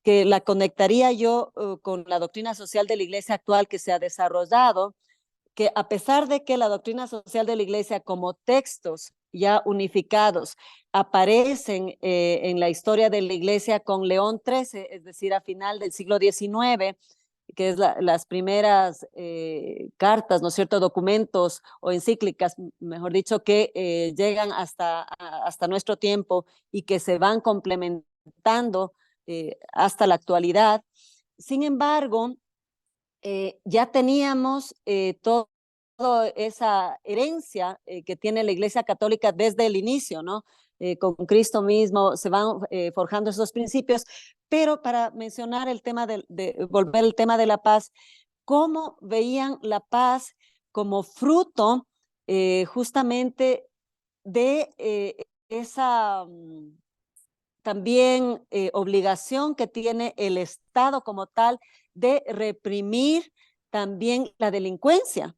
que la conectaría yo con la doctrina social de la iglesia actual que se ha desarrollado, que a pesar de que la doctrina social de la iglesia como textos ya unificados aparecen en la historia de la iglesia con León XIII, es decir, a final del siglo XIX, que es las primeras cartas, ¿no es cierto?, documentos o encíclicas, mejor dicho, que llegan hasta nuestro tiempo y que se van complementando hasta la actualidad. Sin embargo, ya teníamos toda esa herencia que tiene la Iglesia Católica desde el inicio, ¿no? Con Cristo mismo se van forjando esos principios, pero para mencionar el tema volver al tema de la paz, ¿cómo veían la paz como fruto justamente de esa también obligación que tiene el Estado como tal de reprimir también la delincuencia,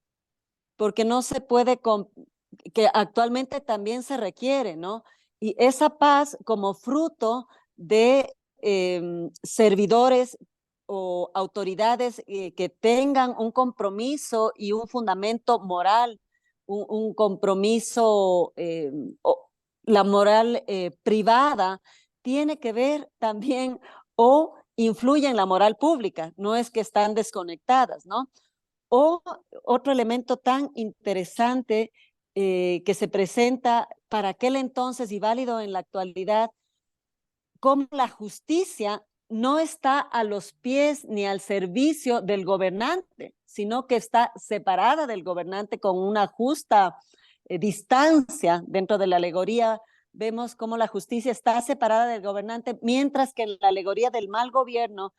porque no se puede, que actualmente también se requiere, ¿no? Y esa paz como fruto de servidores o autoridades que tengan un compromiso y un fundamento moral, un compromiso, la moral privada tiene que ver también o influye en la moral pública, no es que están desconectadas, ¿no? O otro elemento tan interesante que se presenta para aquel entonces y válido en la actualidad, cómo la justicia no está a los pies ni al servicio del gobernante, sino que está separada del gobernante con una justa distancia dentro de la alegoría. Vemos cómo la justicia está separada del gobernante, mientras que en la alegoría del mal gobierno,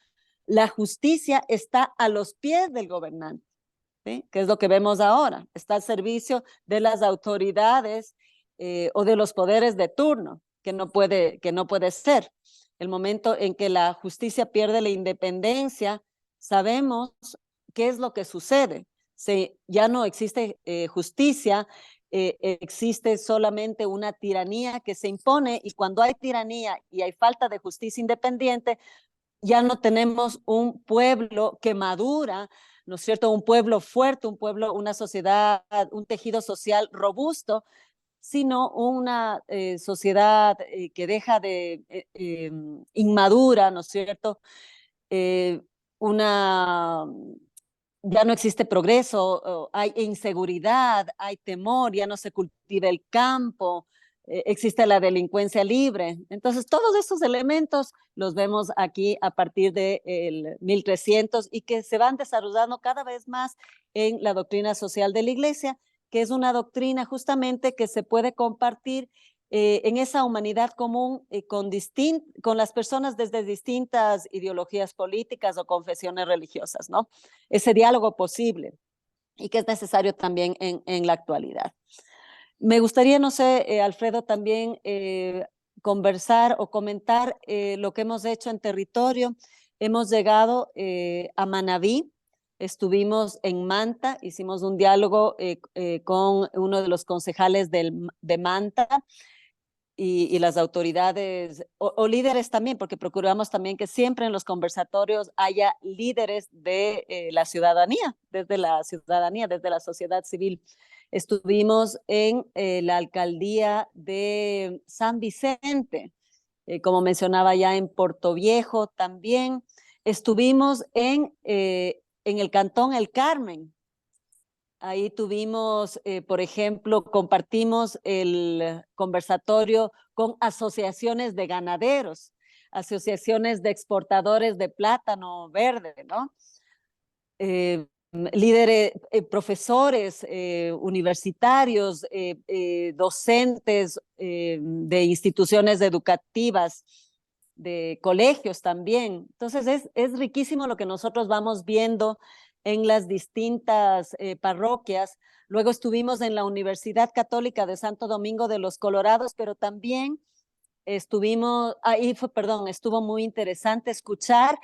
la justicia está a los pies del gobernante, ¿sí? Que es lo que vemos ahora, está al servicio de las autoridades o de los poderes de turno, que no puede ser. El momento en que la justicia pierde la independencia, sabemos qué es lo que sucede. Ya no existe justicia, existe solamente una tiranía que se impone, y cuando hay tiranía y hay falta de justicia independiente, ya no tenemos un pueblo que madura, ¿no es cierto? Un pueblo fuerte, un pueblo, una sociedad, un tejido social robusto, sino una sociedad que deja de inmadura, ¿no es cierto? Eh, una, ya no existe progreso, hay inseguridad, hay temor, ya no se cultiva el campo, existe la delincuencia libre. Entonces, todos estos elementos los vemos aquí a partir del 1300 y que se van desarrollando cada vez más en la doctrina social de la Iglesia, que es una doctrina justamente que se puede compartir en esa humanidad común con las personas desde distintas ideologías políticas o confesiones religiosas, ¿no? Ese diálogo posible y que es necesario también en la actualidad. Me gustaría, no sé, Alfredo, también conversar o comentar lo que hemos hecho en territorio. Hemos llegado a Manabí, estuvimos en Manta, hicimos un diálogo con uno de los concejales de Manta y las autoridades o líderes también, porque procuramos también que siempre en los conversatorios haya líderes de la ciudadanía, desde la sociedad civil. Estuvimos en la alcaldía de San Vicente, como mencionaba ya en Portoviejo también. Estuvimos en el cantón El Carmen. Ahí tuvimos, por ejemplo, compartimos el conversatorio con asociaciones de ganaderos, asociaciones de exportadores de plátano verde, ¿no? Líderes, profesores universitarios, docentes de instituciones educativas, de colegios también. Entonces es riquísimo lo que nosotros vamos viendo en las distintas parroquias. Luego estuvimos en la Universidad Católica de Santo Domingo de los Colorados, pero también estuvo muy interesante escuchar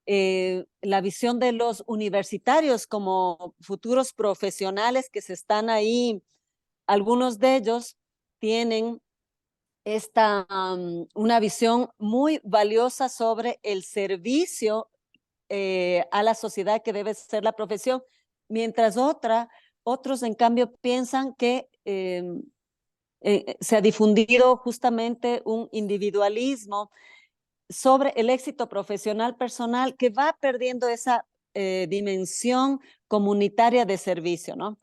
la visión de los universitarios como futuros profesionales que se están ahí. Algunos de ellos tienen una visión muy valiosa sobre el servicio a la sociedad que debe ser la profesión, mientras otros en cambio piensan que se ha difundido justamente un individualismo sobre el éxito profesional personal que va perdiendo esa dimensión comunitaria de servicio, ¿no?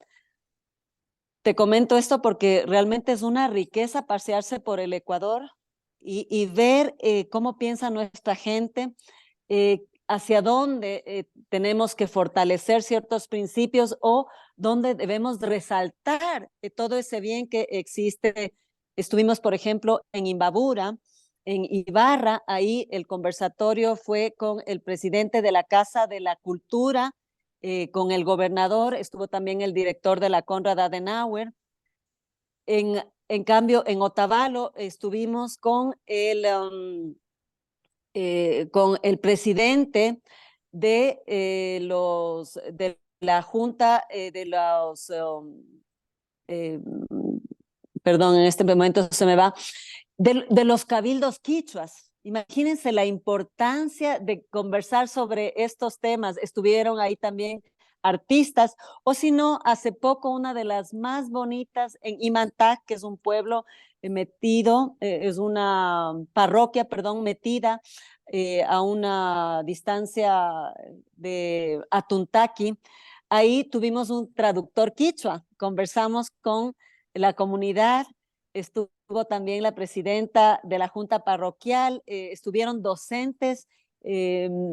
Te comento esto porque realmente es una riqueza pasearse por el Ecuador y ver cómo piensa nuestra gente, hacia dónde tenemos que fortalecer ciertos principios o dónde debemos resaltar todo ese bien que existe. Estuvimos, por ejemplo, en Imbabura, en Ibarra, ahí el conversatorio fue con el presidente de la Casa de la Cultura, con el gobernador, estuvo también el director de la Konrad Adenauer. En cambio, en Otavalo estuvimos con el presidente de la Junta eh, perdón, en este momento se me va, de los cabildos quichuas. Imagínense la importancia de conversar sobre estos temas. Estuvieron ahí también artistas, o si no, hace poco una de las más bonitas en Imantac, que es un pueblo es una parroquia, perdón, metida a una distancia de Atuntaqui. Ahí tuvimos un traductor quichua, conversamos con la comunidad, estuvo también la presidenta de la Junta Parroquial, estuvieron docentes de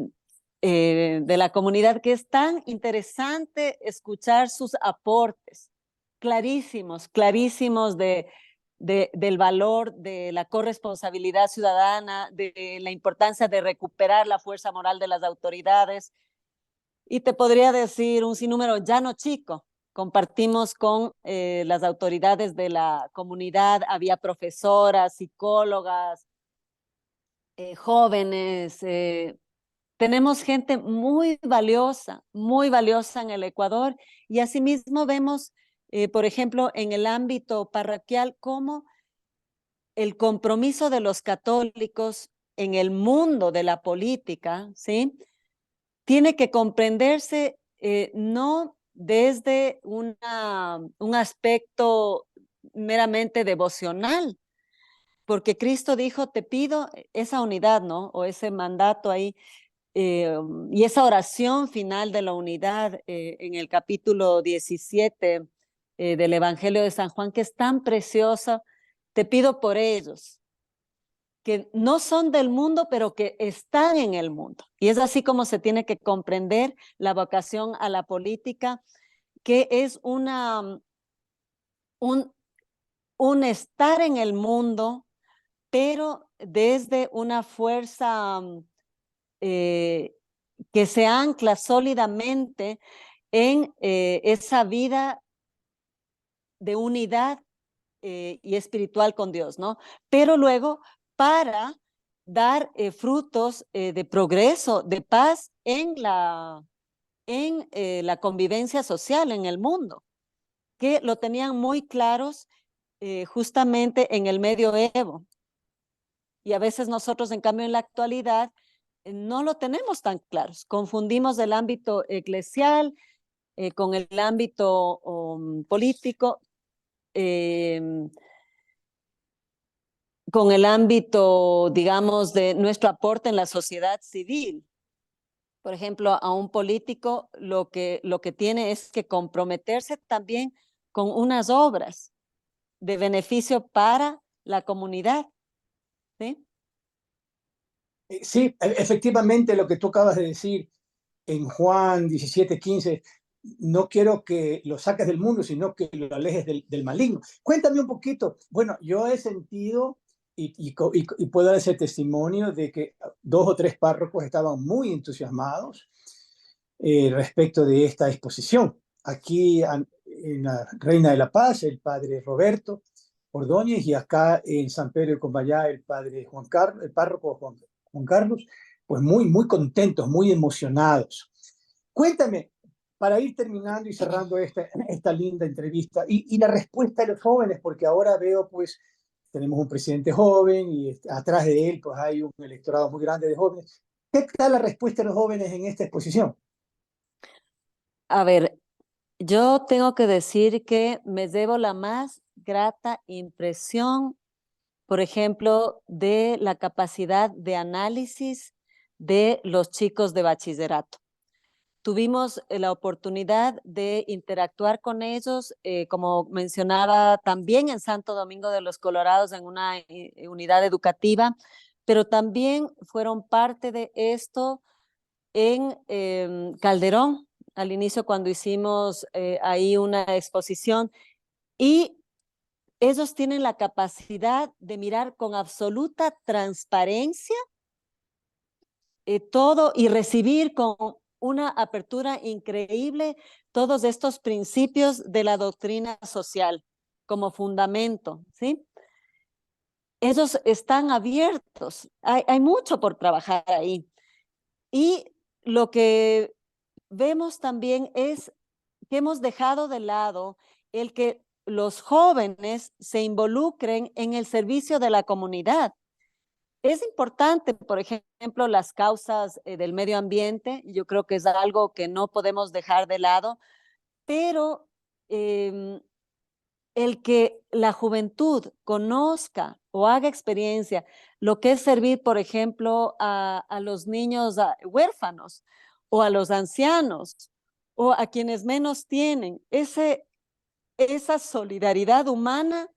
la comunidad, que es tan interesante escuchar sus aportes, clarísimos, clarísimos del valor de la corresponsabilidad ciudadana, de la importancia de recuperar la fuerza moral de las autoridades. Y te podría decir un sinnúmero ya no chico. Compartimos con las autoridades de la comunidad, había profesoras, psicólogas, jóvenes. Tenemos gente muy valiosa en el Ecuador, y asimismo vemos, por ejemplo, en el ámbito parroquial, cómo el compromiso de los católicos en el mundo de la política, ¿sí?, tiene que comprenderse no desde un aspecto meramente devocional, porque Cristo dijo, te pido esa unidad, ¿no? O ese mandato ahí, y esa oración final de la unidad en el capítulo 17 del Evangelio de San Juan, que es tan preciosa. Te pido por ellos, que no son del mundo, pero que están en el mundo. Y es así como se tiene que comprender la vocación a la política, que es un un estar en el mundo, pero desde una fuerza que se ancla sólidamente en esa vida de unidad y espiritual con Dios, ¿no? Pero luego para dar frutos de progreso, de paz en la convivencia social en el mundo, que lo tenían muy claros justamente en el medioevo. Y a veces nosotros, en cambio, en la actualidad, no lo tenemos tan claros. Confundimos el ámbito eclesial con el ámbito político, eh, con el ámbito, digamos, de nuestro aporte en la sociedad civil. Por ejemplo, a un político lo que tiene es que comprometerse también con unas obras de beneficio para la comunidad, ¿sí? Sí, efectivamente lo que tú acabas de decir en Juan 17:15, no quiero que lo saques del mundo, sino que lo alejes del maligno. Cuéntame un poquito. Bueno, yo he sentido y puedo dar ese testimonio de que 2 o 3 párrocos estaban muy entusiasmados respecto de esta exposición. Aquí en la Reina de la Paz, el padre Roberto Ordóñez, y acá en San Pedro de Combayá, el padre Juan Carlos, el párroco Juan Carlos, pues muy contentos, muy emocionados. Cuéntame, para ir terminando y cerrando esta linda entrevista, y la respuesta de los jóvenes, porque ahora veo, pues, tenemos un presidente joven y atrás de él, pues, hay un electorado muy grande de jóvenes. ¿Qué tal la respuesta de los jóvenes en esta exposición? A ver, yo tengo que decir que me debo la más grata impresión, por ejemplo, de la capacidad de análisis de los chicos de bachillerato. Tuvimos la oportunidad de interactuar con ellos, como mencionaba, también en Santo Domingo de los Colorados, en una unidad educativa, pero también fueron parte de esto en Calderón, al inicio cuando hicimos ahí una exposición, y ellos tienen la capacidad de mirar con absoluta transparencia todo y recibir con una apertura increíble todos estos principios de la doctrina social como fundamento, ¿sí? Ellos están abiertos, hay mucho por trabajar ahí. Y lo que vemos también es que hemos dejado de lado el que los jóvenes se involucren en el servicio de la comunidad. Es importante, por ejemplo, las causas del medio ambiente. Yo creo que es algo que no podemos dejar de lado, pero eh, el que la juventud conozca o haga experiencia lo que es servir, por ejemplo, a los niños huérfanos o a los ancianos o a quienes menos tienen, esa solidaridad humana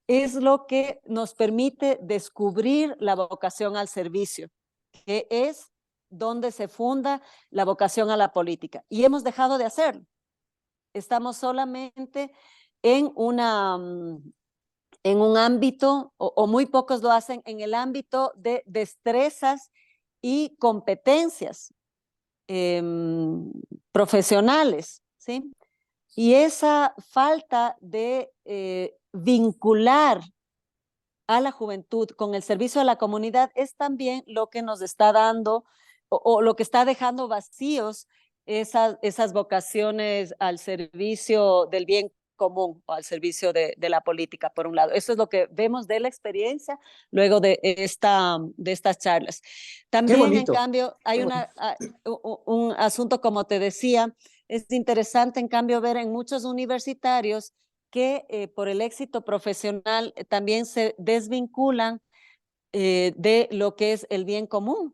es lo que nos permite descubrir la vocación al servicio, que es donde se funda la vocación a la política. Y hemos dejado de hacerlo. Estamos solamente en, una, en un ámbito, o muy pocos lo hacen, en el ámbito de destrezas y competencias eh, profesionales, ¿sí? Y esa falta de vincular a la juventud con el servicio a la comunidad es también lo que nos está dando o lo que está dejando vacíos esas vocaciones al servicio del bien común o al servicio de la política, por un lado. Eso es lo que vemos de la experiencia luego de estas charlas. Qué También, en bonito, cambio, qué hay bonito. un asunto, como te decía, es interesante, en cambio, ver en muchos universitarios que por el éxito profesional también se desvinculan de lo que es el bien común.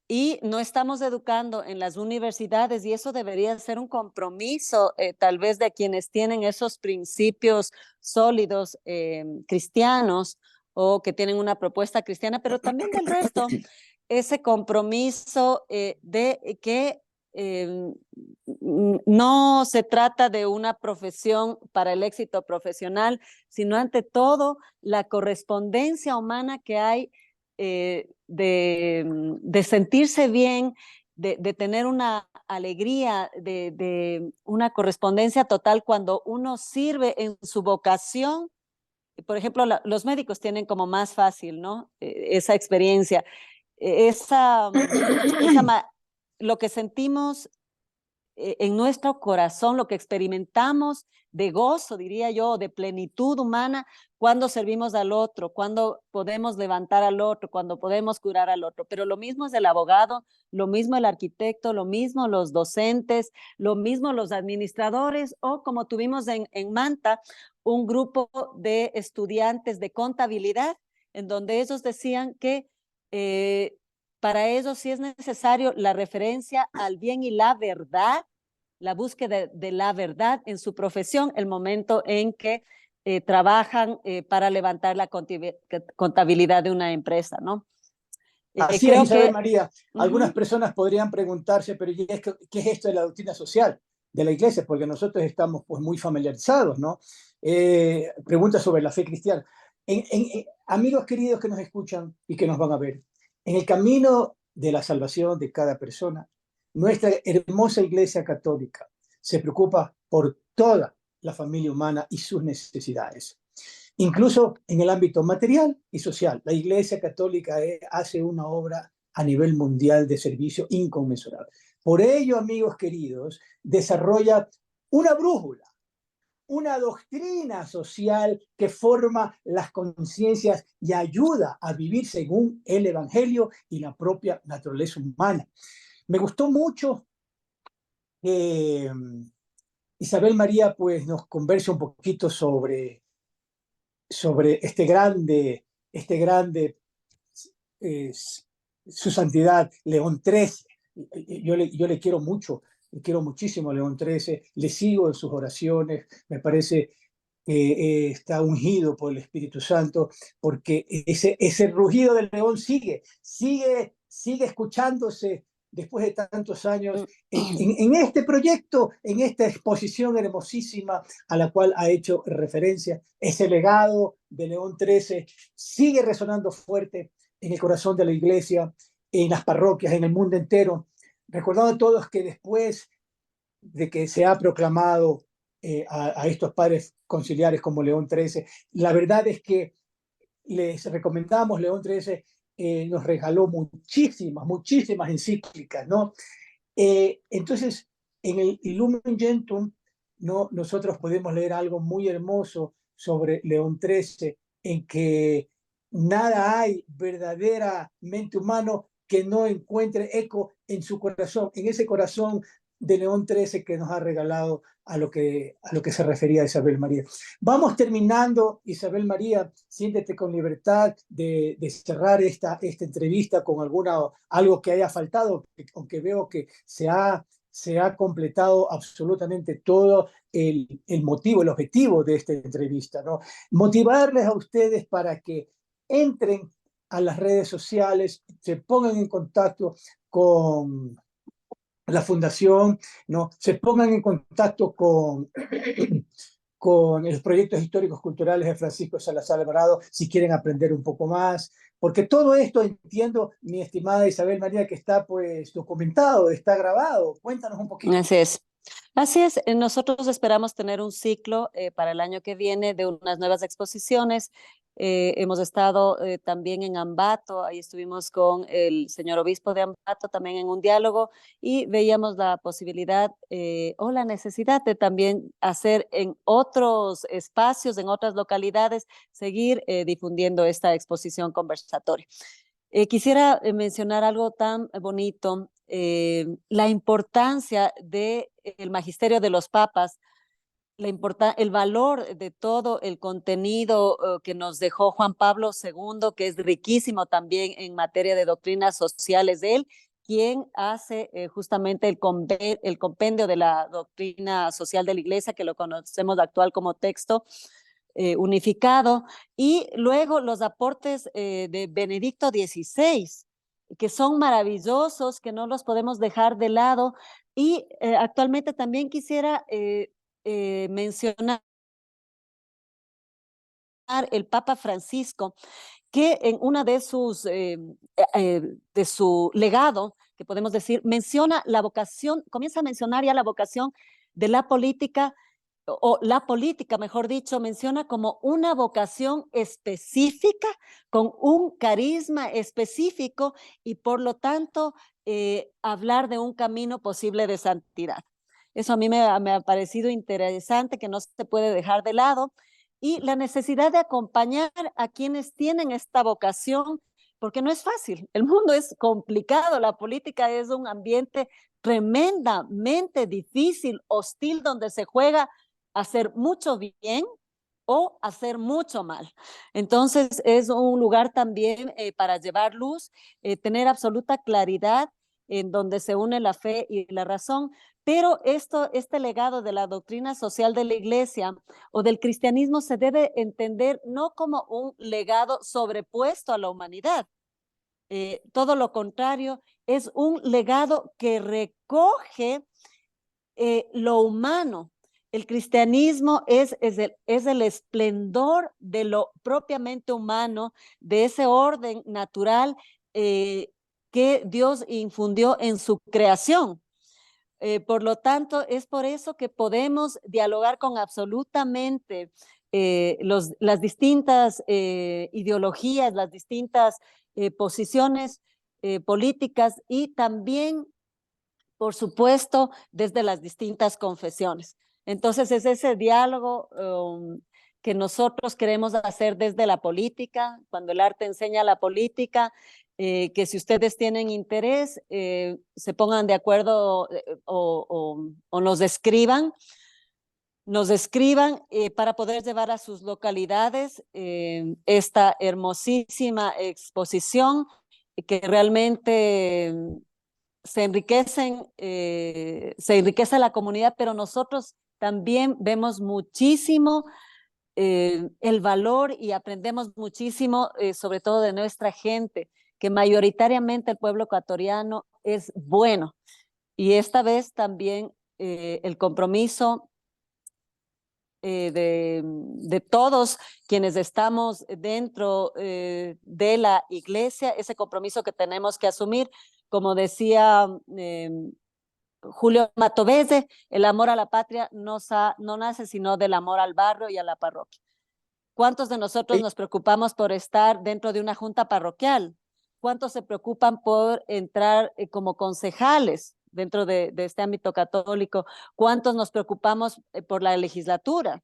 Y no estamos educando en las universidades y eso debería ser un compromiso tal vez de quienes tienen esos principios sólidos cristianos o que tienen una propuesta cristiana, pero también del resto, ese compromiso de que no se trata de una profesión para el éxito profesional, sino ante todo la correspondencia humana que hay de sentirse bien, de tener una alegría, de una correspondencia total cuando uno sirve en su vocación. Por ejemplo, los médicos tienen como más fácil, ¿no? Esa experiencia, esa, lo que sentimos en nuestro corazón, lo que experimentamos de gozo, diría yo, de plenitud humana, cuando servimos al otro, cuando podemos levantar al otro, cuando podemos curar al otro. Pero lo mismo es el abogado, lo mismo el arquitecto, lo mismo los docentes, lo mismo los administradores, o como tuvimos en Manta, un grupo de estudiantes de contabilidad, en donde ellos decían que para ellos sí es necesario la referencia al bien y la verdad, la búsqueda de la verdad en su profesión, el momento en que trabajan para levantar la contabilidad de una empresa, ¿no? Así es, Creo Isabel que... María. Algunas Uh-huh. personas podrían preguntarse, pero ¿qué es esto de la doctrina social de la iglesia? Porque nosotros estamos pues, muy familiarizados, ¿no? Preguntas sobre la fe cristiana. Amigos queridos que nos escuchan y que nos van a ver, en el camino de la salvación de cada persona, nuestra hermosa iglesia católica se preocupa por toda la familia humana y sus necesidades. Incluso en el ámbito material y social, la Iglesia Católica hace una obra a nivel mundial de servicio inconmensurable. Por ello, amigos queridos, desarrolla una brújula, una doctrina social que forma las conciencias y ayuda a vivir según el Evangelio y la propia naturaleza humana. Me gustó mucho que Isabel María pues, nos converse un poquito sobre eh, su santidad, León XIII. Yo le quiero mucho, le quiero muchísimo a León XIII, le sigo en sus oraciones, me parece que está ungido por el Espíritu Santo, porque ese rugido del león sigue escuchándose después de tantos años en este proyecto, en esta exposición hermosísima a la cual ha hecho referencia. Ese legado de León XIII sigue resonando fuerte en el corazón de la iglesia, en las parroquias, en el mundo entero. Recordando a todos que después de que se ha proclamado a estos padres conciliares como León XIII, la verdad es que les recomendamos, León XIII nos regaló muchísimas encíclicas, ¿no? Entonces, en el Lumen Gentium, ¿no? Nosotros podemos leer algo muy hermoso sobre León XIII, en que nada hay verdaderamente humano que no encuentre eco en su corazón, en ese corazón de León XIII que nos ha regalado a lo que se refería a Isabel María. Vamos terminando, Isabel María, siéntete con libertad de cerrar esta entrevista con algo que haya faltado, aunque veo que se ha completado absolutamente todo el motivo, el objetivo de esta entrevista, ¿no? Motivarles a ustedes para que entren a las redes sociales, se pongan en contacto con la fundación, ¿no? Se pongan en contacto con los proyectos históricos culturales de Francisco Salazar Alvarado si quieren aprender un poco más, porque todo esto entiendo, mi estimada Isabel María, que está pues documentado, está grabado. Cuéntanos un poquito. Así es. Así es, nosotros esperamos tener un ciclo para el año que viene de unas nuevas exposiciones. Hemos estado también en Ambato, ahí estuvimos con el señor obispo de Ambato también en un diálogo y veíamos la posibilidad o la necesidad de también hacer en otros espacios, en otras localidades, seguir difundiendo esta exposición conversatoria. Quisiera mencionar algo tan bonito, la importancia del magisterio de los papas, el valor de todo el contenido que nos dejó Juan Pablo II, que es riquísimo también en materia de doctrinas sociales de él, quien hace justamente el compendio de la doctrina social de la Iglesia, que lo conocemos actual como texto unificado, y luego los aportes de Benedicto XVI, que son maravillosos, que no los podemos dejar de lado. Y actualmente también quisiera mencionar el Papa Francisco, que en una de sus, de su legado, que podemos decir, menciona la vocación, comienza a mencionar ya la vocación de la política, o la política, mejor dicho, menciona como una vocación específica, con un carisma específico y por lo tanto hablar de un camino posible de santidad. Eso a mí me ha parecido interesante, que no se puede dejar de lado, y la necesidad de acompañar a quienes tienen esta vocación, porque no es fácil, el mundo es complicado, la política es un ambiente tremendamente difícil, hostil, donde se juega hacer mucho bien o hacer mucho mal. Entonces es un lugar también para llevar luz, tener absoluta claridad en donde se une la fe y la razón, pero este legado de la doctrina social de la Iglesia o del cristianismo se debe entender no como un legado sobrepuesto a la humanidad, todo lo contrario, es un legado que recoge lo humano. El cristianismo es el esplendor de lo propiamente humano, de ese orden natural que Dios infundió en su creación. Por lo tanto, es por eso que podemos dialogar con absolutamente las distintas ideologías, las distintas posiciones políticas y también, por supuesto, desde las distintas confesiones. Entonces, es ese diálogo que nosotros queremos hacer desde la política, cuando el arte enseña la política, que si ustedes tienen interés, se pongan de acuerdo o nos escriban para poder llevar a sus localidades esta hermosísima exposición que realmente se enriquece la comunidad, pero nosotros también vemos muchísimo el valor y aprendemos muchísimo, sobre todo de nuestra gente, que mayoritariamente el pueblo ecuatoriano es bueno. Y esta vez también el compromiso de todos quienes estamos dentro de la iglesia, ese compromiso que tenemos que asumir, como decía Julio Matovese, el amor a la patria no nace sino del amor al barrio y a la parroquia. ¿Cuántos de nosotros nos preocupamos por estar dentro de una junta parroquial? ¿Cuántos se preocupan por entrar como concejales dentro de este ámbito católico? ¿Cuántos nos preocupamos por la legislatura?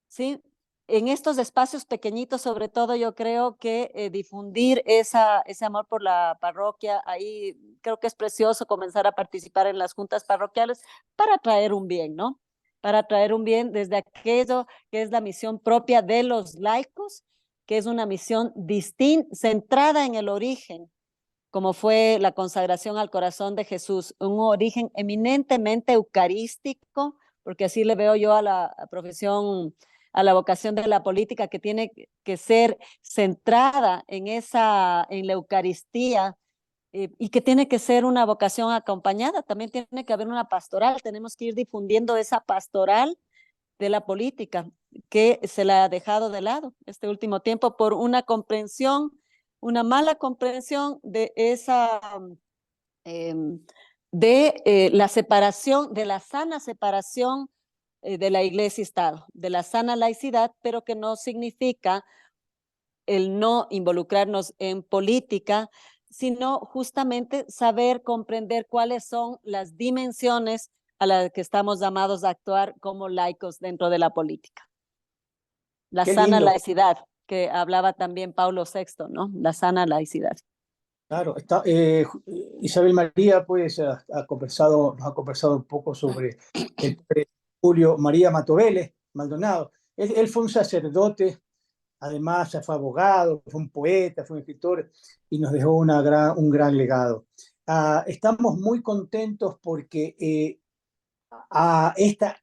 ¿Sí? En estos espacios pequeñitos, sobre todo, yo creo que difundir ese amor por la parroquia, ahí creo que es precioso comenzar a participar en las juntas parroquiales para traer un bien, ¿no? Para traer un bien desde aquello que es la misión propia de los laicos, que es una misión distinta, centrada en el origen, como fue la consagración al corazón de Jesús, un origen eminentemente eucarístico, porque así le veo yo a la profesión, a la vocación de la política, que tiene que ser centrada en la Eucaristía, y que tiene que ser una vocación acompañada. También tiene que haber una pastoral, tenemos que ir difundiendo esa pastoral de la política, que se la ha dejado de lado este último tiempo por una comprensión, una mala comprensión de la separación, de la sana separación de la Iglesia y Estado, de la sana laicidad, pero que no significa el no involucrarnos en política, sino justamente saber comprender cuáles son las dimensiones a las que estamos llamados a actuar como laicos dentro de la política. La Qué sana lindo. laicidad, que hablaba también Pablo VI, ¿no? La sana laicidad. Claro, Isabel María pues nos ha conversado un poco sobre el padre Julio María Matovele Maldonado. Él fue un sacerdote, además fue abogado, fue un poeta, fue un escritor y nos dejó un gran legado. Estamos muy contentos porque a esta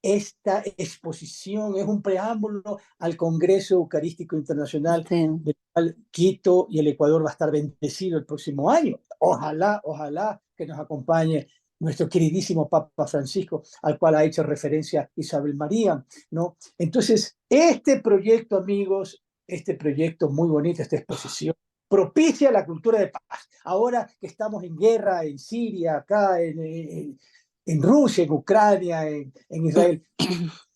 esta exposición, es un preámbulo al Congreso Eucarístico Internacional, Sí. del cual Quito y el Ecuador va a estar bendecido el próximo año. Ojalá, ojalá que nos acompañe nuestro queridísimo Papa Francisco, al cual ha hecho referencia Isabel María, ¿no? Entonces, este proyecto, amigos, este proyecto muy bonito, esta exposición, propicia la cultura de paz. Ahora que estamos en guerra en Siria, acá en Rusia, en Ucrania, en Israel,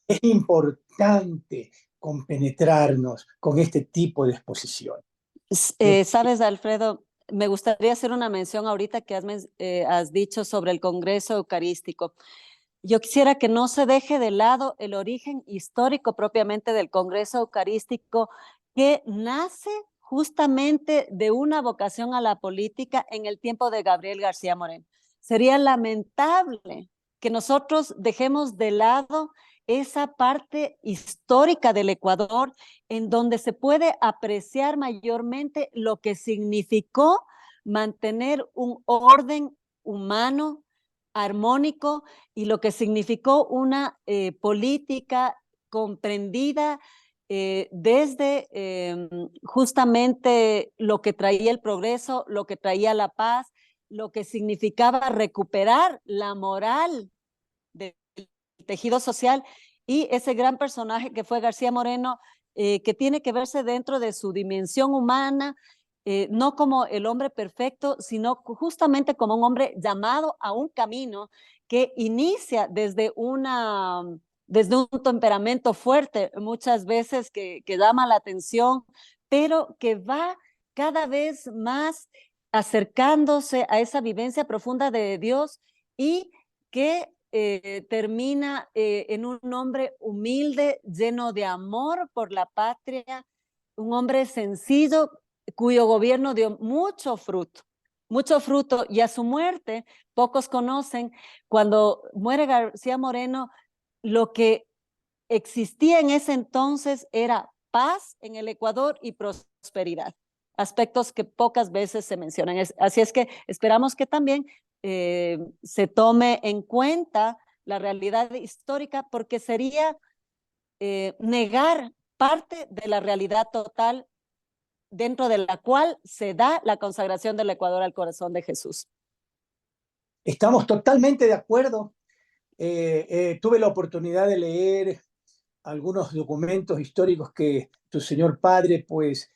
es importante compenetrarnos con este tipo de exposición. Yo, Sabes, Alfredo, me gustaría hacer una mención ahorita que has dicho sobre el Congreso Eucarístico. Yo quisiera que no se deje de lado el origen histórico propiamente del Congreso Eucarístico, que nace justamente de una vocación a la política en el tiempo de Gabriel García Moreno. Sería lamentable que nosotros dejemos de lado esa parte histórica del Ecuador en donde se puede apreciar mayormente lo que significó mantener un orden humano armónico y lo que significó una política comprendida desde justamente lo que traía el progreso, lo que traía la paz, lo que significaba recuperar la moral del tejido social y ese gran personaje que fue García Moreno, que tiene que verse dentro de su dimensión humana, no como el hombre perfecto, sino justamente como un hombre llamado a un camino que inicia desde un temperamento fuerte, muchas veces que llama la atención, pero que va cada vez más acercándose a esa vivencia profunda de Dios y que termina en un hombre humilde, lleno de amor por la patria, un hombre sencillo cuyo gobierno dio mucho fruto, y a su muerte, pocos conocen, cuando muere García Moreno, lo que existía en ese entonces era paz en el Ecuador y prosperidad, aspectos que pocas veces se mencionan. Así es que esperamos que también se tome en cuenta la realidad histórica, porque sería negar parte de la realidad total dentro de la cual se da la consagración del Ecuador al corazón de Jesús. estamos totalmente de acuerdo. Tuve la oportunidad de leer algunos documentos históricos que tu señor padre pues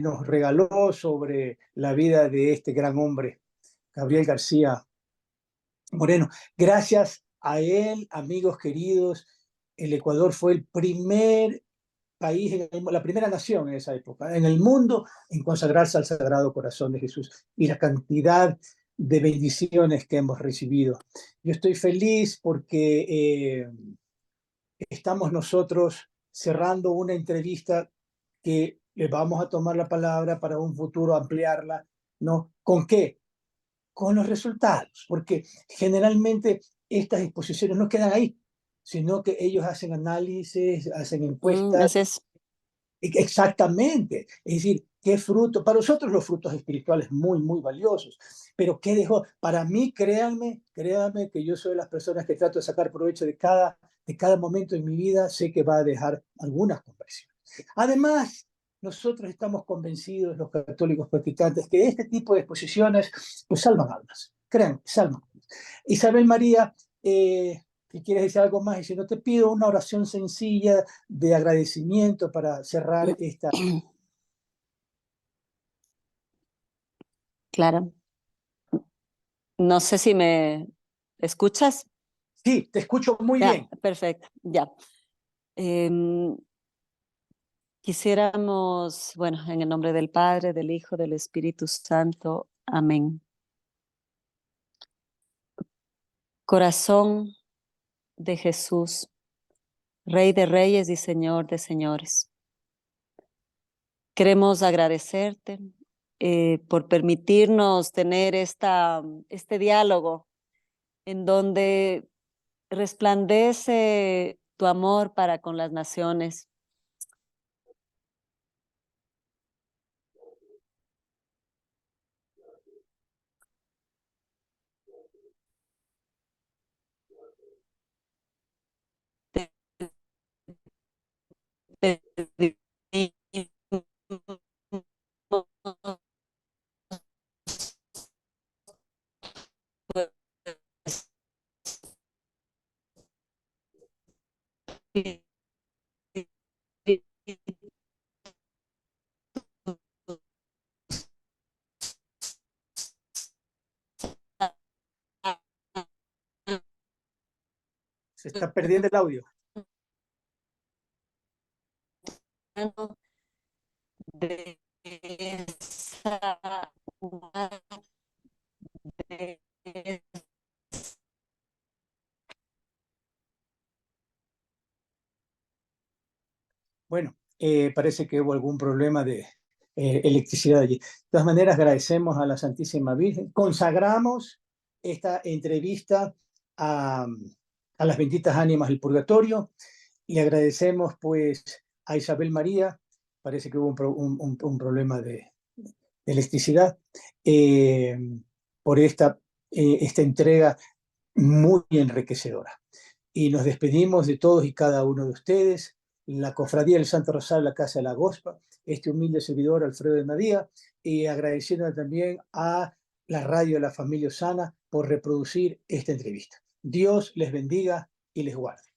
nos regaló sobre la vida de este gran hombre, Gabriel García Moreno. Gracias a él, amigos queridos, el Ecuador fue el primer país, la primera nación en esa época, en el mundo, en consagrarse al Sagrado Corazón de Jesús. Y la cantidad de bendiciones que hemos recibido. Yo estoy feliz porque estamos nosotros cerrando una entrevista que le vamos a tomar la palabra para un futuro ampliarla, ¿no? ¿Con qué? Con los resultados, porque generalmente estas exposiciones no quedan ahí, sino que ellos hacen análisis, hacen encuestas. Así es. Exactamente, es decir, qué fruto, para nosotros los frutos espirituales muy, muy valiosos, pero qué dejó, para mí, créanme, créanme que yo soy de las personas que trato de sacar provecho de cada momento en mi vida, sé que va a dejar algunas conversiones. Además, nosotros estamos convencidos, los católicos practicantes, que este tipo de exposiciones pues salvan almas, crean, salvan almas. Isabel María, si quieres decir algo más, y si no, te pido una oración sencilla de agradecimiento para cerrar esta. Claro. No sé si me escuchas. Sí, te escucho muy Ya, bien. perfecto, ya. Em, Quisiéramos, bueno, en el nombre del Padre, del Hijo, del Espíritu Santo. Amén. Corazón de Jesús, Rey de Reyes y Señor de Señores. Queremos agradecerte por permitirnos tener este diálogo en donde resplandece tu amor para con las naciones. Se está perdiendo el audio. De esa, de Bueno, parece que hubo algún problema de electricidad allí. De todas maneras, agradecemos a la Santísima Virgen. Consagramos esta entrevista a las benditas ánimas del purgatorio. Le agradecemos pues a Isabel María, parece que hubo un problema de electricidad, eh, por esta entrega muy enriquecedora. Y nos despedimos de todos y cada uno de ustedes, la Cofradía del Santo Rosario, la Casa de la Gospa, este humilde servidor Alfredo de Madía, y agradeciendo también a la radio de la familia Osana por reproducir esta entrevista. Dios les bendiga y les guarde.